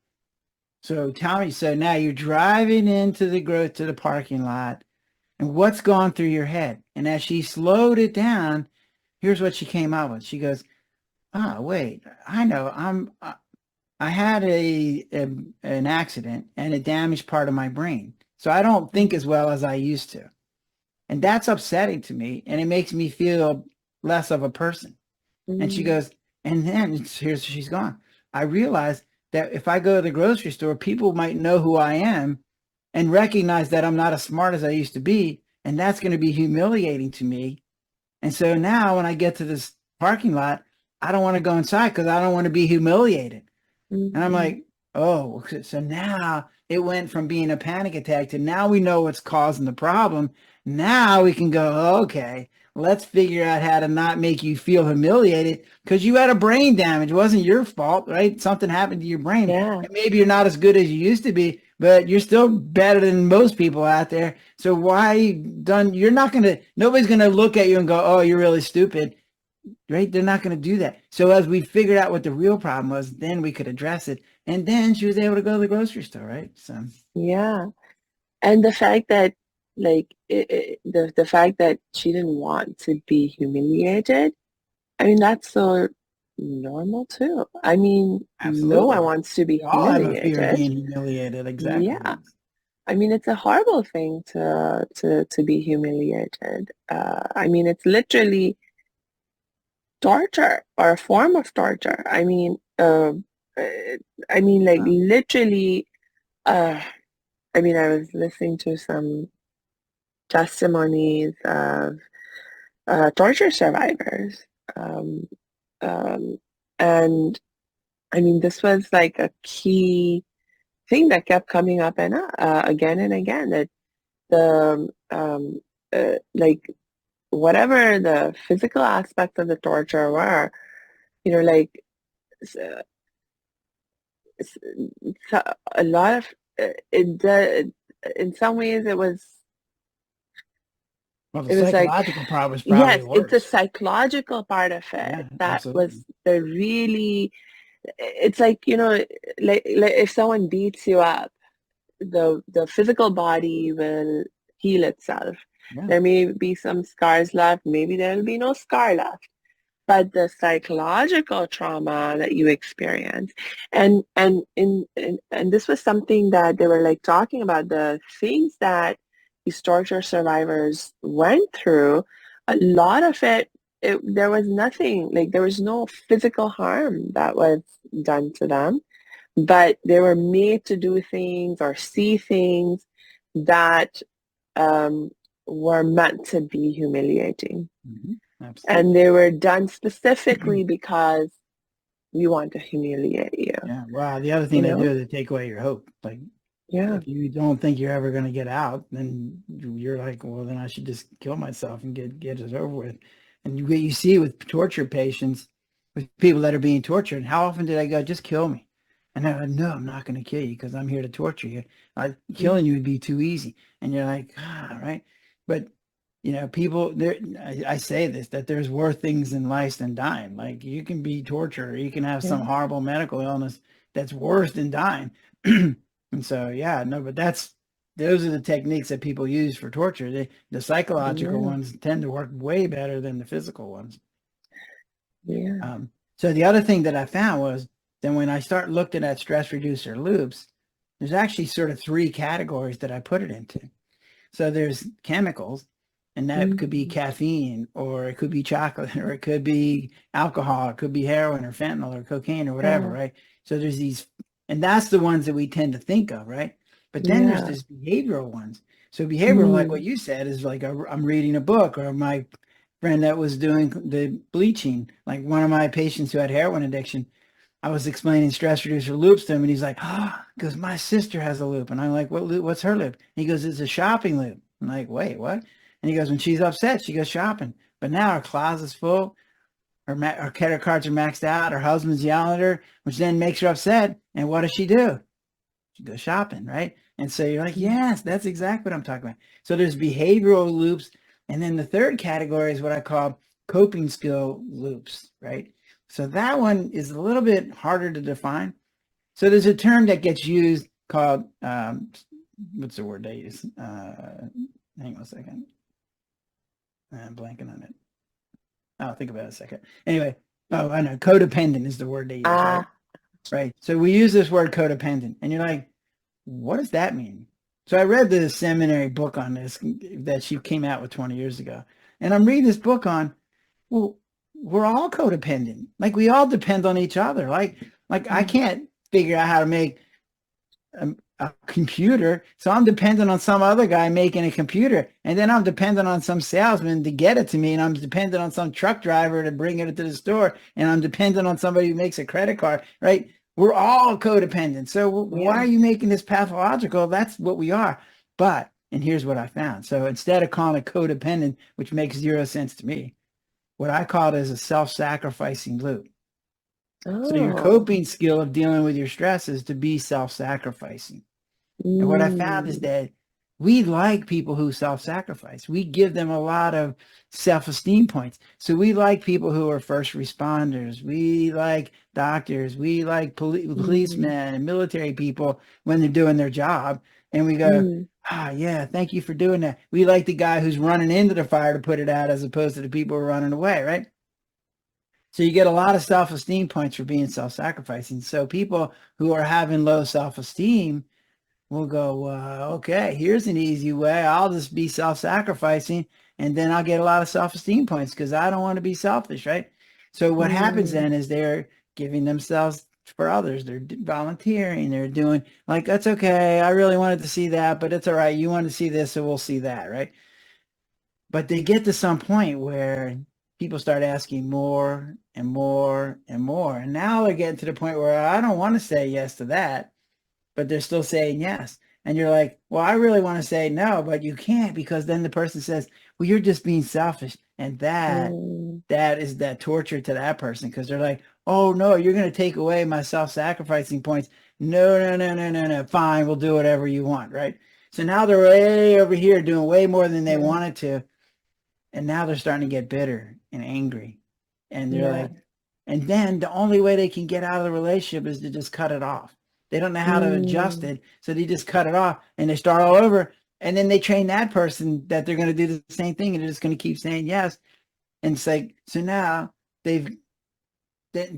So tell me, so now you're driving into the parking lot, and what's gone through your head? And as she slowed it down, here's what she came out with. She goes, "Ah, wait, I know. I had an accident and it damaged part of my brain. So I don't think mm, as well as I used to. And that's upsetting to me, and it makes me feel less of a person." And she mm, goes, and then she's gone. "I realized that if I go to the grocery store, people might know who I am and recognize that I'm not as smart as I used to be. And that's going to be humiliating to me. And so now when I get to this parking lot. I don't want to go inside because I don't want to be humiliated. And I'm Mhm. like, oh, so now it went from being a panic attack to now we know what's causing the problem. Now we can go, okay, let's figure out how to not make you feel humiliated because you had a brain damage. It wasn't your fault, right? Something happened to your brain. Yeah. And maybe you're not as good as you used to be, but you're still better than most people out there. So why done? You're not going to, nobody's going to look at you and go, oh, you're really stupid, right? They're not going to do that. So as we figured out what the real problem was, then we could address it. And then she was able to go to the grocery store, right? So Yeah. And the fact that like the fact that she didn't want to be humiliated, I mean that's so normal too. I mean, no one absolutely. wants to be We all have a fear of humiliated. being humiliated. Exactly. Yeah. I mean, it's a horrible thing to be humiliated. I mean, it's literally torture or a form of torture. Uh, I mean, like Um, literally. Uh, I mean, I was listening to some testimonies of torture survivors, um, um, and I mean, this was like a key thing that kept coming up and again and again. That the like whatever the physical aspects of the torture were, you know, like s- uh, s- a lot of it. In some ways, well, the it was like, psychological part was probably yes, it's a worse. psychological part of it Yeah, that was absolutely. the really. It's like, like if someone beats you up, the physical body will heal itself. Yeah. There may be some scars left, maybe there will be no scar left, but the psychological trauma that you experience, and this was something that they were like talking about, the things that these torture survivors went through. A lot of it, there was nothing, like there was no physical harm that was done to them, but they were made to do things or see things that um, were meant to be humiliating. And Absolutely. they were done specifically because we want to humiliate you, Yeah. Wow. The other you thing they do know? is they take away your hope. Like Yeah, if you don't think you're ever going to get out, then you're like, well, then I should just kill myself and get it over with. And what you see with torture patients, with people that are being tortured, how often did I go, just kill me? And they're like, no, I'm not going to kill you because I'm here to torture you. mm, Killing you would be too easy. And you're like, right. But, people there, I say this, that there's worse things in life than dying. Like you can be tortured, or you can have some yeah, horrible medical illness that's worse than dying. And so, yeah, no, but those are the techniques that people use for torture. The psychological yeah, ones tend to work way better than the physical ones. yeah. So the other thing that I found was then when I start looking at stress reducer loops, there's actually sort of three categories that I put it into. So there's chemicals, and that Mm, could be caffeine, or it could be chocolate, or it could be alcohol, it could be heroin or fentanyl or cocaine or whatever, yeah, right? So there's these, and that's the ones that we tend to think of, right? But then there's yeah, this behavioral ones. So behavioral, like what mm, you said, is like I'm reading a book, or my friend that was doing the bleaching, like one of my patients who had heroin addiction, I was explaining stress reducer loops to him, and he's like, "Ah," oh, because my sister has a loop, and I'm like, "What loop? What's her loop?" And he goes, "It's a shopping loop." I'm like, "Wait, what?" And he goes, "When she's upset, she goes shopping, but now her closet's full, her credit cards are maxed out, her husband's yelling at her, which then makes her upset. And what does she do? She goes shopping, right?" And so you're like, mm, "Yes, that's exactly what I'm talking about." So there's behavioral loops, and then the third category is what I call coping skill loops, right? So that one is a little bit harder to define. So there's a term that gets used called what's the word they use? Hang on a second. I'm blanking on it. I'll think about it a second. Anyway, oh, I know. Codependent is the word they use, right? ah, Right. So we use this word codependent, and you're like, what does that mean? So I read the seminary book on this that she came out with 20 years ago, and I'm reading this book on, well, we're all codependent. Like we all depend on each other. Like I mm, can't figure out how to make a computer. So I'm dependent on some other guy making a computer. And then I'm dependent on some salesman to get it to me. And I'm dependent on some truck driver to bring it to the store. And I'm dependent on somebody who makes a credit card, right? We're all codependent. So why Yeah. are you making this pathological? That's what we are. But, and here's what I found. So instead of calling it codependent, which makes zero sense to me, what I call it is a self-sacrificing loop. So your Oh. coping skill of dealing with your stress is to be self-sacrificing. And what I found is Mm. that we like people who self-sacrifice. We give them a lot of self-esteem points. So we like people who are first responders. We like doctors. We like Mm. policemen and military people when they're doing their job. And we go, Mm. ah, yeah, thank you for doing that. We like the guy who's running into the fire to put it out as opposed to the people who are running away, right? So you get a lot of self-esteem points for being self-sacrificing. So people who are having low self-esteem will go, okay, here's an easy way. I'll just be self-sacrificing and then I'll get a lot of self-esteem points because I don't want to be selfish, right? So what happens Mm. then is they're giving themselves for others. They're volunteering. They're doing like, that's okay. I really wanted to see that, but it's all right. You want to see this, so we'll see that, right? But they get to some point where people start asking more and more and more. And now they're getting to the point where I don't want to say yes to that, but they're still saying yes. And you're like, well, I really want to say no, but you can't because then the person says, well, you're just being selfish. And Mm. that is that torture to that person because they're like, oh no, you're going to take away my self-sacrificing points. No, no, no, no, no, no. Fine, we'll do whatever you want, right? So now they're way over here doing way more than they Yeah. wanted to. And now they're starting to get bitter and angry. And they're Yeah. like, and then the only way they can get out of the relationship is to just cut it off. They don't know how to adjust Mm. it. So they just cut it off and they start all over. And then they train that person that they're going to do the same thing and they're just going to keep saying yes. And it's like, so now they've,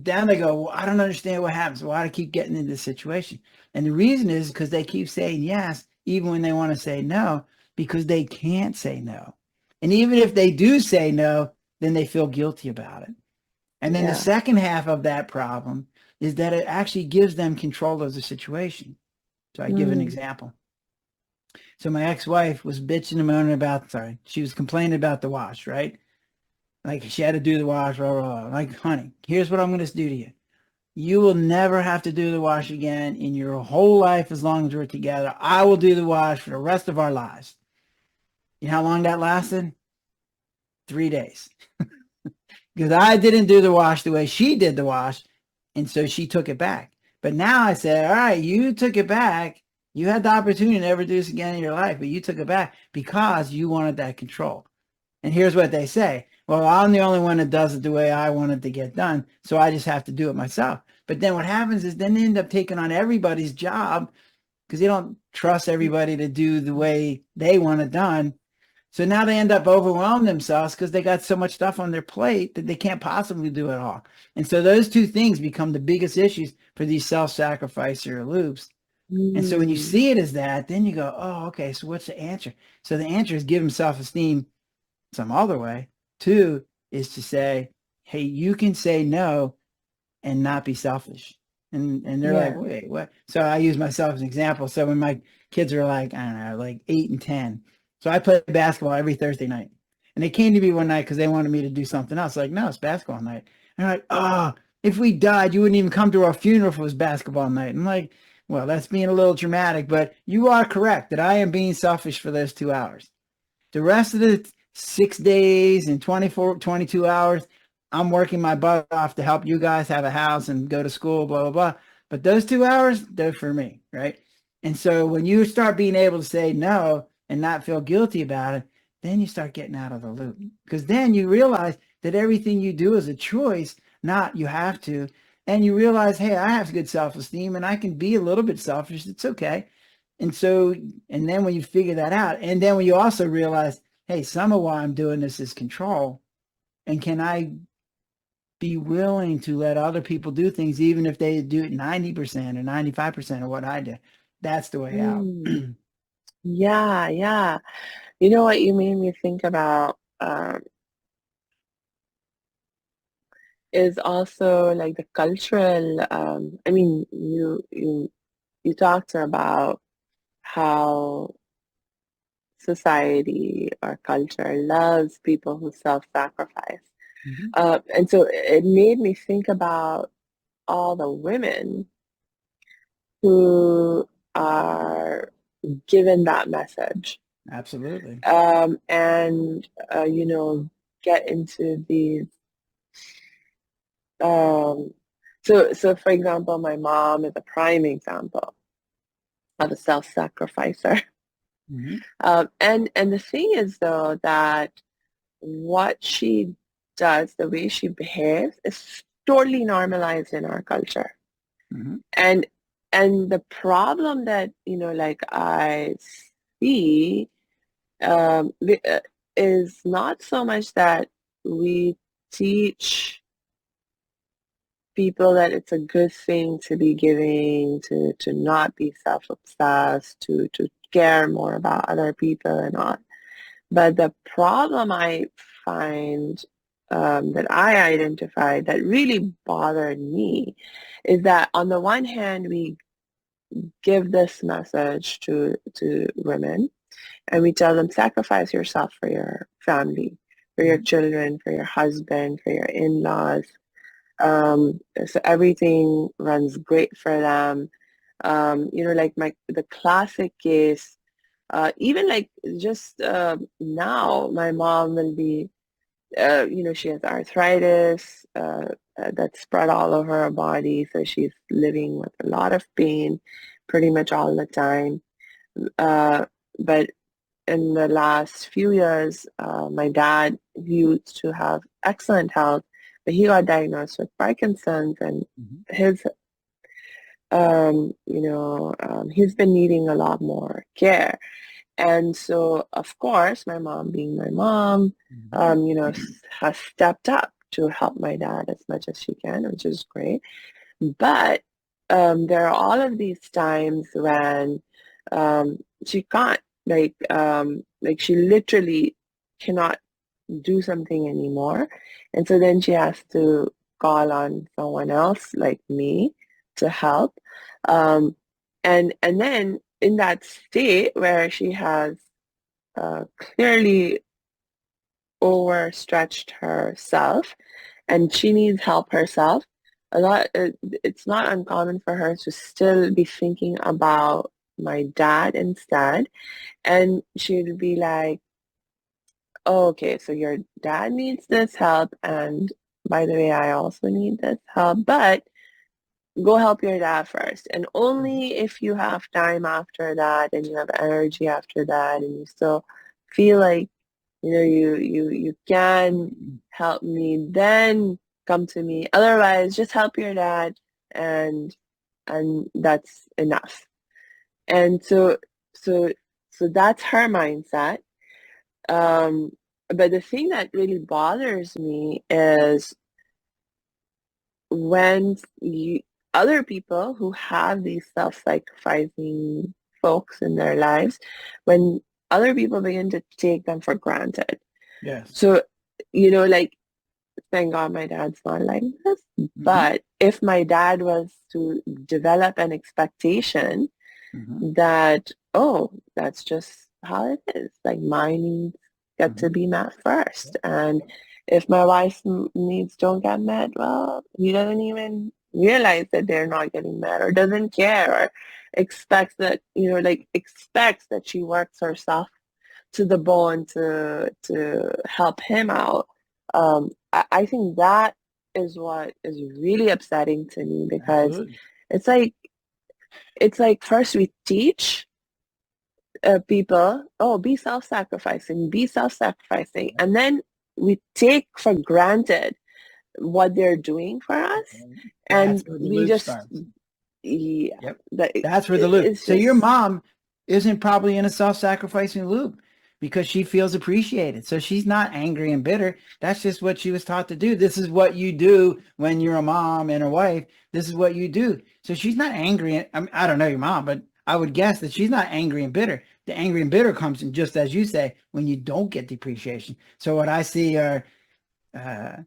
down they go, well, I don't understand what happens. Why do I keep getting into this situation? And the reason is because they keep saying yes, even when they want to say no, because they can't say no. And even if they do say no, then they feel guilty about it. And then the Yeah. second half of that problem is that it actually gives them control of the situation. So I give an Mm. example. So my ex-wife was bitching and moaning about, sorry, she was complaining about the wash, right? Like she had to do the wash, blah, blah, blah. Like, honey, here's what I'm going to do to you. You will never have to do the wash again in your whole life as long as we're together. I will do the wash for the rest of our lives. You know how long that lasted? 3 days. Because I didn't do the wash the way she did the wash. And so she took it back. But now I said, all right, you took it back. You had the opportunity to never do this again in your life, but you took it back because you wanted that control. And here's what they say. Well, I'm the only one that does it the way I want it to get done. So I just have to do it myself. But then what happens is then they end up taking on everybody's job because they don't trust everybody to do the way they want it done. So now they end up overwhelming themselves because they got so much stuff on their plate that they can't possibly do it all. And so those two things become the biggest issues for these self-sacrificer loops. And so when you Mm. see it as that, then you go, oh, okay, so what's the answer? So the answer is give them self-esteem some other way. Two is to say, hey, you can say no and not be selfish. And they're like, Yeah. wait, what? So I use myself as an example. So when my kids are like, I don't know, like 8 and 10. So I play basketball every Thursday night. And they came to me one night because they wanted me to do something else. Like, no, it's basketball night. And they're like, oh, if we died, you wouldn't even come to our funeral if it was basketball night. I'm like, well, that's being a little dramatic, but you are correct that I am being selfish for those 2 hours. The rest of the 6 days and 24, 22 hours, I'm working my butt off to help you guys have a house and go to school, blah, blah, blah. But those 2 hours, they're for me, right? And so when you start being able to say no and not feel guilty about it, then you start getting out of the loop. Because then you realize that everything you do is a choice, not you have to. And you realize, hey, I have good self-esteem and I can be a little bit selfish. It's okay. And so, and then when you figure that out, and then when you also realize, hey, some of why I'm doing this is control. And can I be willing to let other people do things, even if they do it 90% or 95% of what I do? That's the way out. Mm. Yeah. Yeah. You know what you made me think about is also like the cultural. I mean, you talked about how society or culture loves people who self-sacrifice. Mhm. And so it made me think about all the women who are given that message, Absolutely. and get into these. Um, so for example, my mom is a prime example of a self-sacrificer. Mhm. And the thing is though that what she does, the way she behaves, is totally normalized in our culture. Mhm. And and the problem that like I see is not so much that we teach people that it's a good thing to be giving, to not be self-obsessed, to care more about other people and all. But the problem I find, that I identified that really bothered me is that on the one hand, we give this message to women and we tell them sacrifice yourself for your family, for your Mhm. children, for your husband, for your in-laws. So everything runs great for them. Like the classic case, even like just now, my mom will be, she has arthritis that's spread all over her body, so she's living with a lot of pain pretty much all the time. But in the last few years, my dad used to have excellent health, but he got diagnosed with Parkinson's, and Mhm. his, he's been needing a lot more care. And so, of course, my mom, being my mom, Mhm. has stepped up to help my dad as much as she can, which is great. But there are all of these times when she can't, like she literally cannot do something anymore. And so then she has to call on someone else like me to help. Um, and then in that state where she has clearly overstretched herself and she needs help herself, it's not uncommon for her to still be thinking about my dad instead. And she'd be like, oh, okay, so your dad needs this help, and by the way, I also need this help, but go help your dad first. And Mhm. only if you have time after that and you have energy after that and you still feel like, you can Mhm. help me, then come to me. Otherwise, just help your dad and that's enough. And so so that's her mindset. Um, but the thing that really bothers me is when other people who have these self-sacrificing folks in their lives, when other people begin to take them for granted. Yes. So, like, thank God my dad's not like this. Mhm. But if my dad was to develop an expectation Mhm. that, oh, that's just how it is. Like my needs get to Mhm. be met first. Yep. And Yep. if my wife's needs don't get met, well, he doesn't even realize that they're not getting met or doesn't care or expects that, expects that she works herself to the bone to help him out. I think that is what is really upsetting to me because Absolutely. it's like first we teach people, oh, be self-sacrificing, Yep. and then we take for granted what they're doing for us, Okay. That's and where the we loop just, starts. yeah, Yep. that That's where the loop. it's So your just, mom isn't probably in a self-sacrificing loop because she feels appreciated. So she's not angry and bitter. That's just what she was taught to do. This is what you do when you're a mom and a wife. This is what you do. So she's not angry. I mean, I don't know your mom, but I would guess that she's not angry and bitter. The angry and bitter comes in, just as you say, when you don't get depreciation. So what I see are, uh,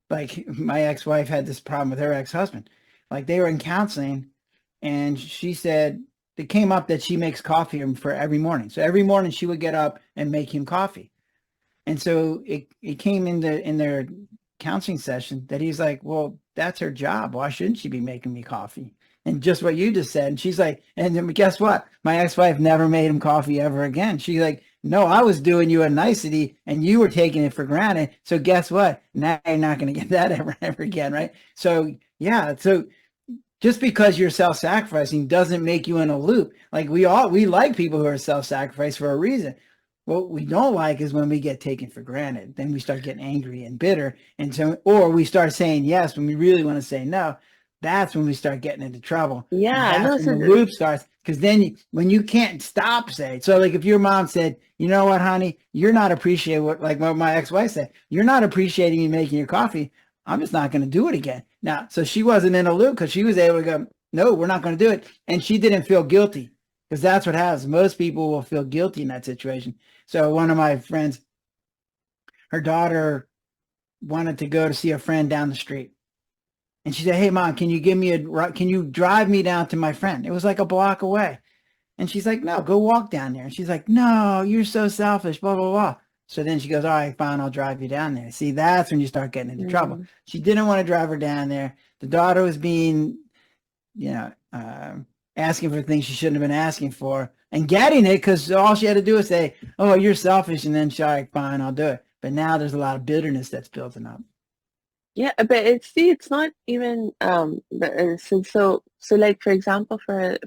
like my ex-wife had this problem with her ex-husband. Like they were in counseling and she said, it came up that she makes coffee for every morning. So every morning she would get up and make him coffee. And so it came in their counseling session that he's like, well, that's her job. Why shouldn't she be making me coffee? And just what you just said. And she's like, and then guess what? My ex-wife never made him coffee ever again. She's like, no, I was doing you a nicety and you were taking it for granted. So guess what? Now you're not going to get that ever again, right? So yeah, so just because you're self-sacrificing doesn't make you in a loop. Like we like people who are self-sacrifice for a reason. What we don't like is when we get taken for granted. Then we start getting angry and bitter. And so, or we start saying yes when we really want to say no. That's when we start getting into trouble. And Yeah, that's no, when the loop starts. Because then when you can't stop saying, so like if your mom said, you know what, honey, you're not appreciating what my ex-wife said, you're not appreciating me making your coffee. I'm just not going to do it again. Now, so she wasn't in a loop because she was able to go, no, we're not going to do it. And she didn't feel guilty because that's what happens. Most people will feel guilty in that situation. So one of my friends, her daughter wanted to go to see a friend down the street. And she said, hey, Mom, can you drive me down to my friend? It was like a block away. And she's like, no, go walk down there. And she's like, no, you're so selfish, blah, blah, blah. So then she goes, all right, fine, I'll drive you down there. See, that's when you start getting into trouble. mm, She didn't want to drive her down there. The daughter was being, you know, asking for things she shouldn't have been asking for and getting it because all she had to do was say, oh, you're selfish. And then she's like, fine, I'll do it. But now there's a lot of bitterness that's building up. yeah, but it's not even but, so like for example for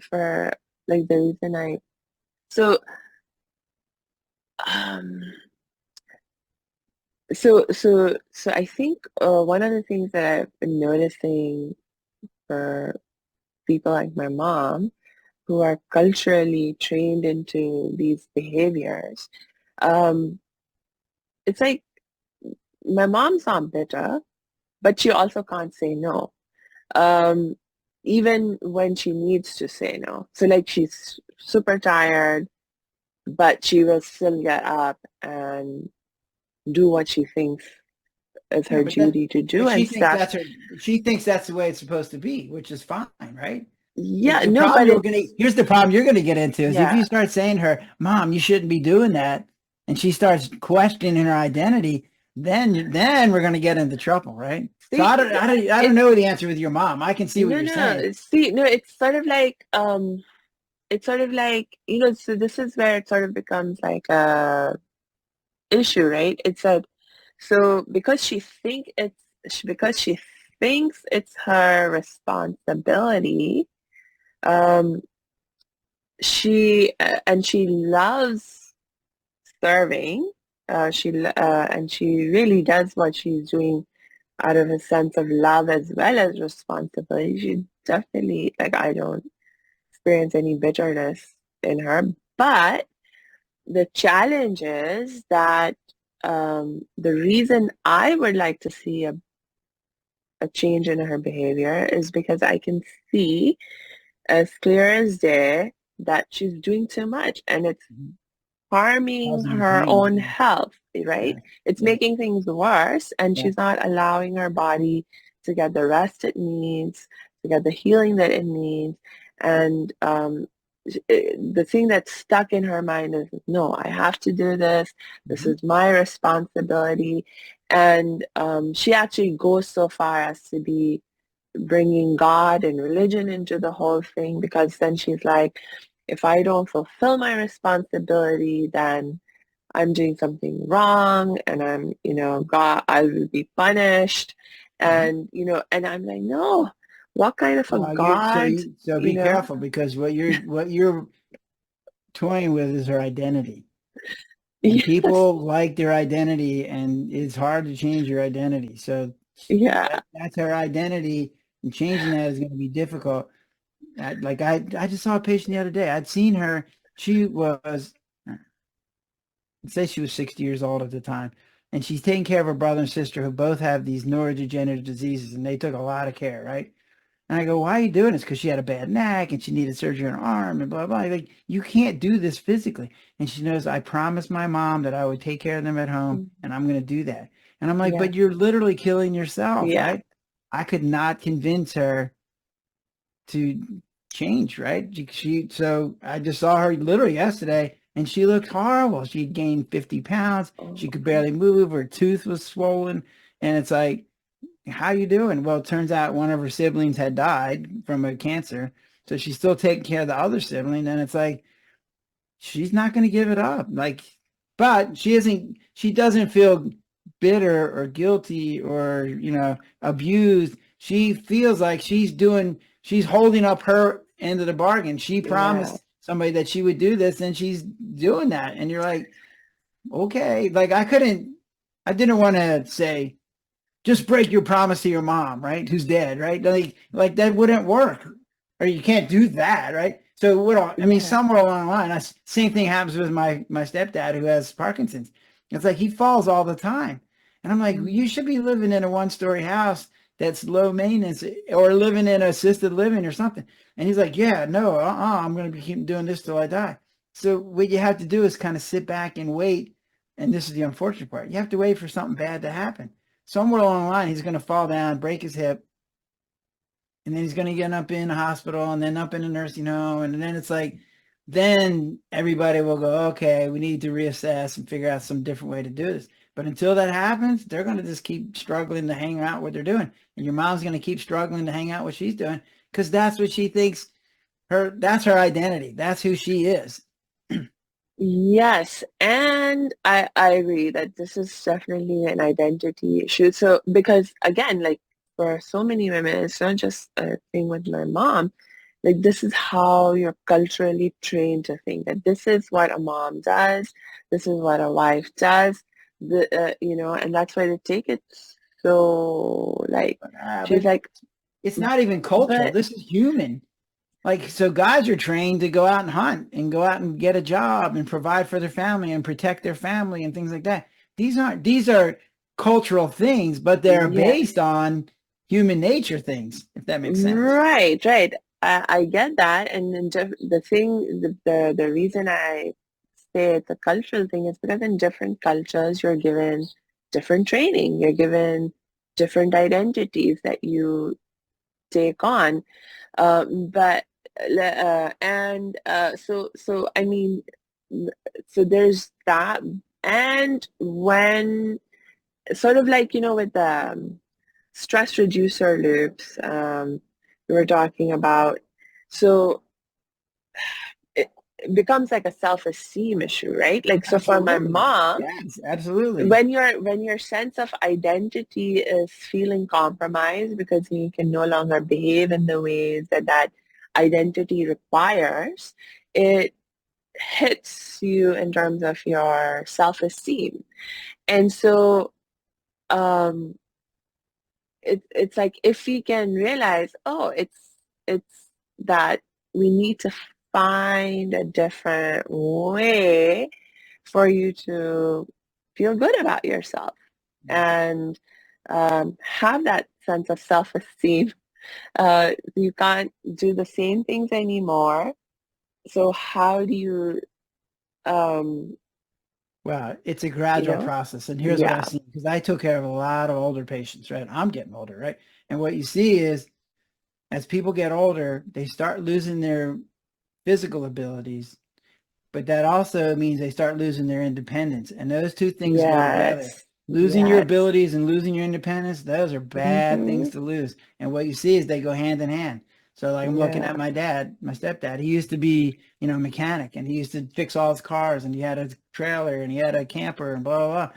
like the reason so um so I think one of the things that I've been noticing for people like my mom who are culturally trained into these behaviors, um, it's like my mom's not bitter, but she also can't say no. Um, even when she needs to say no. So like she's super tired, but she will still get up and do what she thinks is Yeah, her duty to but do and stuff. she thinks that's the way it's supposed to be, which is fine, right? Yeah, The no, problem but it's here's the problem you're gonna get into is if yeah. you start saying to her, Mom, you shouldn't be doing that, and she starts questioning her identity, then we're gonna get into trouble, right? So See, I don't it's know the answer with your mom. I can see what no, you're saying. no. See, no, it's sort of like, so this is where it sort of becomes like a issue, right? It's a so because she thinks it's her responsibility, um, she loves serving. And she really does what she's doing out of a sense of love as well as responsibility. She definitely like I don't experience any bitterness in her, but the challenge is that the reason I would like to see a change in her behavior is because I can see as clear as day that she's doing too much and it's Mhm. harming Causing her pain. own health, right? Yeah, It's yeah, making things worse and yeah. she's not allowing her body to get the rest it needs, to get the healing that it needs. And the thing that's stuck in her mind is, no, I have to do this. This Mhm. is my responsibility. And she actually goes so far as to be bringing God and religion into the whole thing because then she's like, if I don't fulfill my responsibility, then I'm doing something wrong and God, I will be punished. Mhm. And I'm like, no, what kind of a Well, you God, so you be know? careful because what you're toying with is her identity. And Yes, people like their identity, and it's hard to change your identity. So yeah. that's her identity, and changing that is going to be difficult. I just saw a patient the other day. I'd seen her. She was, I'd say she was 60 years old at the time, and she's taking care of her brother and sister who both have these neurodegenerative diseases, and they took a lot of care, right? And I go, why are you doing this? Because she had a bad neck and she needed surgery on her arm and blah, blah. Like, you can't do this physically. And she knows, I promised my mom that I would take care of them at home Mhm. and I'm going to do that. And I'm like, Yeah, but you're literally killing yourself, yeah. right? I could not convince her to. changed, right? So I just saw her literally yesterday, and she looked horrible. She gained 50 pounds. She Oh, could barely move. Her tooth was swollen. And it's like, how you doing? Well, it turns out one of her siblings had died from a cancer. So she's still taking care of the other sibling. And it's like, she's not going to give it up. Like, but she doesn't feel bitter or guilty or, abused. She feels like she's holding up her end of the bargain. She yeah. promised somebody that she would do this, and she's doing that. And you're like, okay, like I didn't want to say, just break your promise to your mom, right? Who's dead, right? Like that wouldn't work, or you can't do that, right? So I mean, Yeah. somewhere along the line, same thing happens with my stepdad who has Parkinson's. It's like he falls all the time, and I'm like, you Mhm. should be living in a one-story house that's low maintenance, or living in assisted living or something. And he's like, yeah, no, I'm going to be keep doing this till I die. So what you have to do is kind of sit back and wait. And this is the unfortunate part. You have to wait for something bad to happen. Somewhere along the line, he's going to fall down, break his hip, and then he's going to get up in the hospital and then up in a nursing home. And then it's like, then everybody will go, okay, we need to reassess and figure out some different way to do this. But until that happens, they're going to just keep struggling to hang out what they're doing. And your mom's going to keep struggling to hang out what she's doing because that's what she thinks that's her identity. That's who she is. Yes, and I agree that this is definitely an identity issue. So because again, like for so many women, it's not just a thing with my mom. Like this is how you're culturally trained to think that this is what a mom does, this is what a wife does. And that's why they take it so like she's But like, it's not even cultural. but This is human. Like, so guys are trained to go out and hunt and go out and get a job and provide for their family and protect their family and things like that. These are cultural things, but they're yes. based on human nature things, if that makes sense. Right, right. I get that, and then the thing, the reason I say it's a cultural thing is because in different cultures you're given different training, you're given different identities that you take on. But and so I mean, so there's that, and when sort of like with the stress reducer loops we were talking about. So it becomes like a self-esteem issue, right? Like so for my Absolutely. mom, Yes, absolutely. when your sense of identity is feeling compromised because you can no longer behave in the ways that identity requires, it hits you in terms of your self-esteem. And so um it's like if we can realize, oh, it's that we need to find a different way for you to feel good about yourself and have that sense of self-esteem. You can't do the same things anymore. So how do you, um, Well, it's a gradual process. And here's what yeah, I've seen, because I took care of a lot of older patients, right? I'm getting older, right? And what you see is as people get older, they start losing their physical abilities, but that also means they start losing their independence. And those two things go together. yes, Losing your yes. abilities and losing your independence, those are bad things Mm-hmm. to lose. And what you see is they go hand in hand. So like I'm looking Yeah, at my dad, my stepdad, he used to be, a mechanic and he used to fix all his cars and he had a trailer and he had a camper and blah, blah, blah.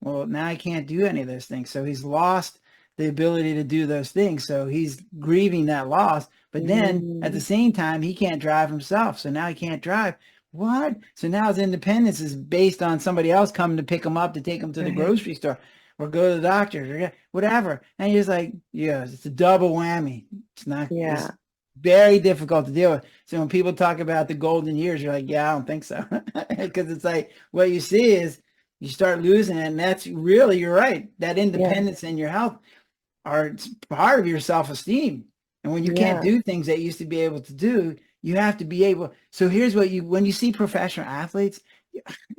Well, now he can't do any of those things. So he's lost the ability to do those things. So he's grieving that loss. But then at the mm, same time, he can't drive himself. So now he can't drive. What? So now his independence is based on somebody else coming to pick him up to take him to the right. grocery store or go to the doctor or whatever. And you're just like, yes, it's a double whammy. It's Yeah, very difficult to deal with. So when people talk about the golden years, you're like, yeah, I don't think so. Because it's like what you see is you start losing it. And that's really, you're right. That yeah, independence and your health are part of your self-esteem. And when you can't yeah, do things that you used to be able to do, you have to be able. So here's what when you see professional athletes,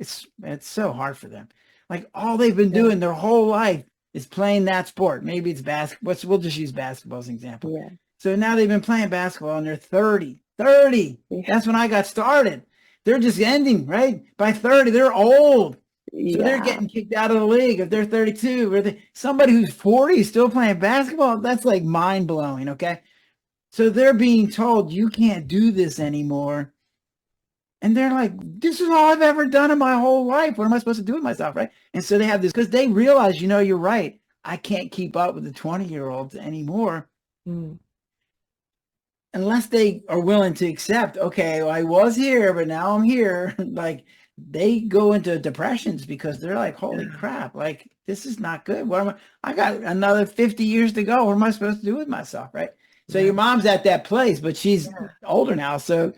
it's so hard for them. Like all they've been yeah, doing their whole life is playing that sport. Maybe it's basketball. We'll just use basketball as an example. yeah, So now they've been playing basketball and they're 30. 30. Yeah. That's when I got started. They're just ending, right? By 30, they're old. So they're Yeah. getting kicked out of the league if they're 32. Or somebody who's 40 is still playing basketball. That's like mind blowing. Okay. So they're being told you can't do this anymore. And they're like, this is all I've ever done in my whole life. What am I supposed to do with myself? Right. And so they have this because they realize, you're right. I can't keep up with the 20-year-olds anymore Mm. unless they are willing to accept, okay, well, I was here, but now I'm here. Like they go into depressions because they're like, holy Yeah. crap, like this is not good. I got another 50 years to go. What am I supposed to do with myself? Right. So Yeah. your mom's at that place, but she's Yeah. older now. So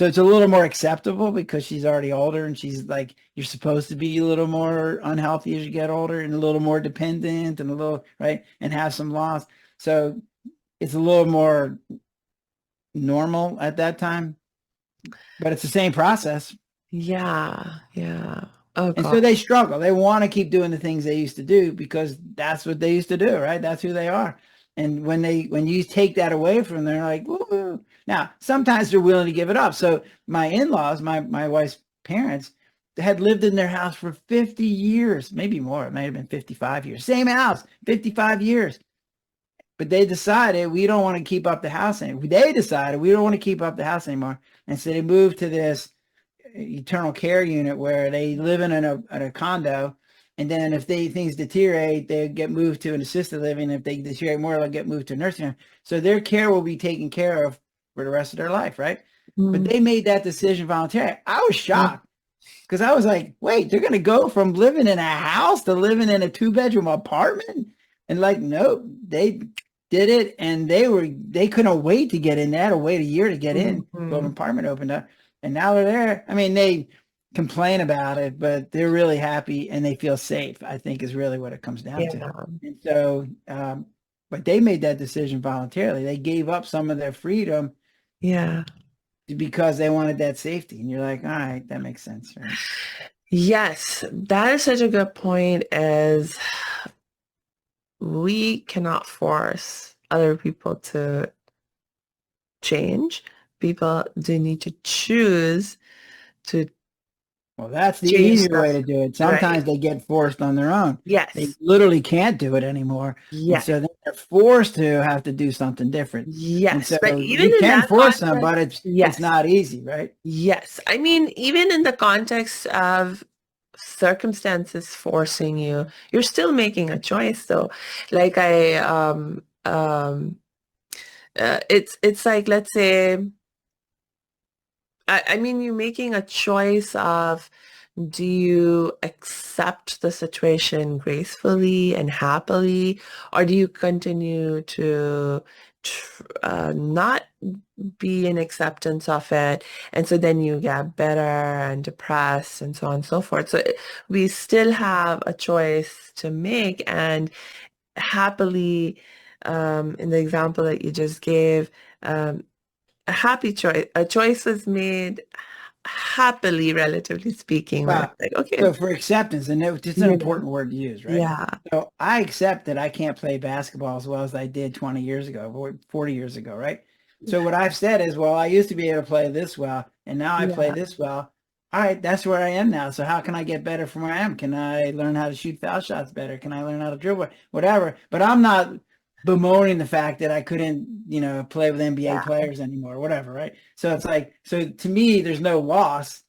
it's a little more acceptable because she's already older and she's like, you're supposed to be a little more unhealthy as you get older and a little more dependent and a little, right, and have some loss. So it's a little more normal at that time, but it's the same process. Yeah. Yeah. Oh And so God. they struggle. They want to keep doing the things they used to do because that's what they used to do, right? That's who they are. And when you take that away from them, they're like, woo. Now, sometimes they're willing to give it up. So my in-laws, my wife's parents, had lived in their house for 50 years, maybe more. It might have been 55 years. Same house, 55 years. But they decided we don't want to keep up the house anymore. They decided we don't want to keep up the house anymore. And so they moved to this eternal care unit where they live in a condo. And then if things deteriorate, they get moved to an assisted living. If they deteriorate more, they'll get moved to a nursing home. So their care will be taken care of for the rest of their life, right? But Mm. they made that decision voluntarily. I was Yeah. shocked because I was like, wait, they're going to go from living in a house to living in a 2-bedroom apartment? And like, nope, they did it. And they couldn't wait to get in there, to wait a year to get in. So an Mhm. apartment opened up and now they're there. I mean, they complain about it, but they're really happy and they feel safe, I think is really what it comes down to. Yeah. And so, but they made that decision voluntarily. They gave up some of their freedom Yeah. because they wanted that safety. And you're like, all right, that makes sense, right? Yes, that is such a good point, as we cannot force other people to change. People do need to choose to Well, that's the change easier stuff, way to do it. right? Sometimes they get forced on their own. They Yes. literally can't do it anymore. And Yes. so then they're forced to have to do something different. And Yes. so But even you in can that force them, context, but it's yes. not easy, right? Yes. I mean, even in the context of circumstances forcing you, you're still making a choice though. Like it's like, let's say, I mean, you're making a choice of, do you accept the situation gracefully and happily, or do you continue to not be in acceptance of it, and so then you get better and depressed and so on and so forth. So we still have a choice to make, and happily, in the example that you just gave, um, a happy choice, a choice was made happily, relatively speaking, where Well, it's like, okay, so for acceptance, and it's an you know, important word to use, right? yeah, So I accept that I can't play basketball as well as I did 20 years ago, or 40 years ago, right? So what I've said is, well, I used to be able to play this well, and now I play yeah, this well. All right, that's where I am now. So how can I get better from where I am? Can I learn how to shoot foul shots better? Can I learn how to dribble? Whatever. But I'm not bemoaning the fact that I couldn't, play with NBA yeah, players anymore, whatever, right? So it's like, so to me, there's no loss.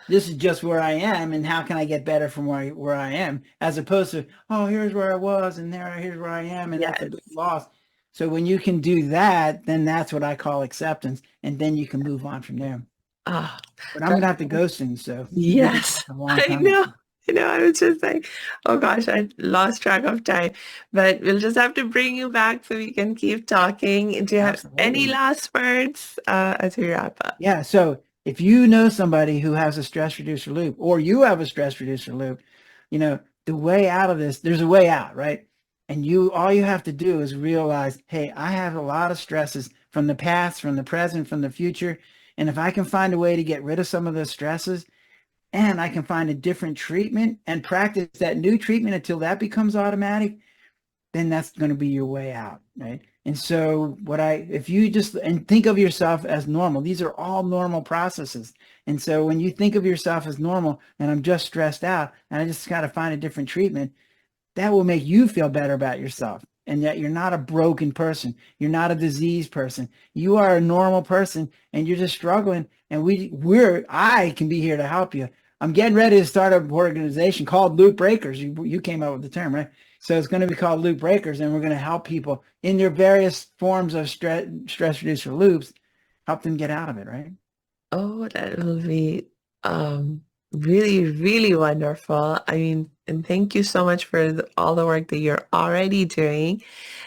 This is just where I am, and how can I get better from where I am, as opposed to, oh, here's where I was, and here's where I am, and that's a yes. big loss. So when you can do that, then that's what I call acceptance, and then you can move on from there. Ah, But I'm that, gonna have to go soon, so we've been yes, talking a long I time. know. I know, I was just like, oh gosh, I lost track of time. But we'll just have to bring you back so we can keep talking. Do you have any Absolutely. last words as we wrap up? Yeah. So if you know somebody who has a stress reducer loop, or you have a stress reducer loop, the way out of this, there's a way out, right? And all you have to do is realize, hey, I have a lot of stresses from the past, from the present, from the future. And if I can find a way to get rid of some of those stresses, and I can find a different treatment and practice that new treatment until that becomes automatic, then that's going to be your way out, right? And so if you just, and think of yourself as normal, these are all normal processes. And so when you think of yourself as normal and I'm just stressed out and I just got to find a different treatment, that will make you feel better about yourself. And yet you're not a broken person. You're not a diseased person. You are a normal person and you're just struggling. And I can be here to help you. I'm getting ready to start an organization called Loop Breakers. You came up with the term, right? So it's going to be called Loop Breakers, and we're going to help people in their various forms of stress reducer loops, help them get out of it, right? Oh, that will be um, really, really wonderful. I mean, and thank you so much for all the work that you're already doing.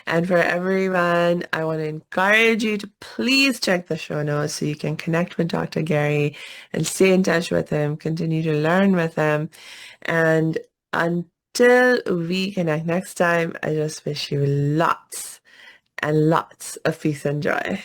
And for everyone, I want to encourage you to please check the show notes so you can connect with Dr. Gary and stay in touch with him, continue to learn with him. And until we connect next time, I just wish you lots and lots of peace and joy.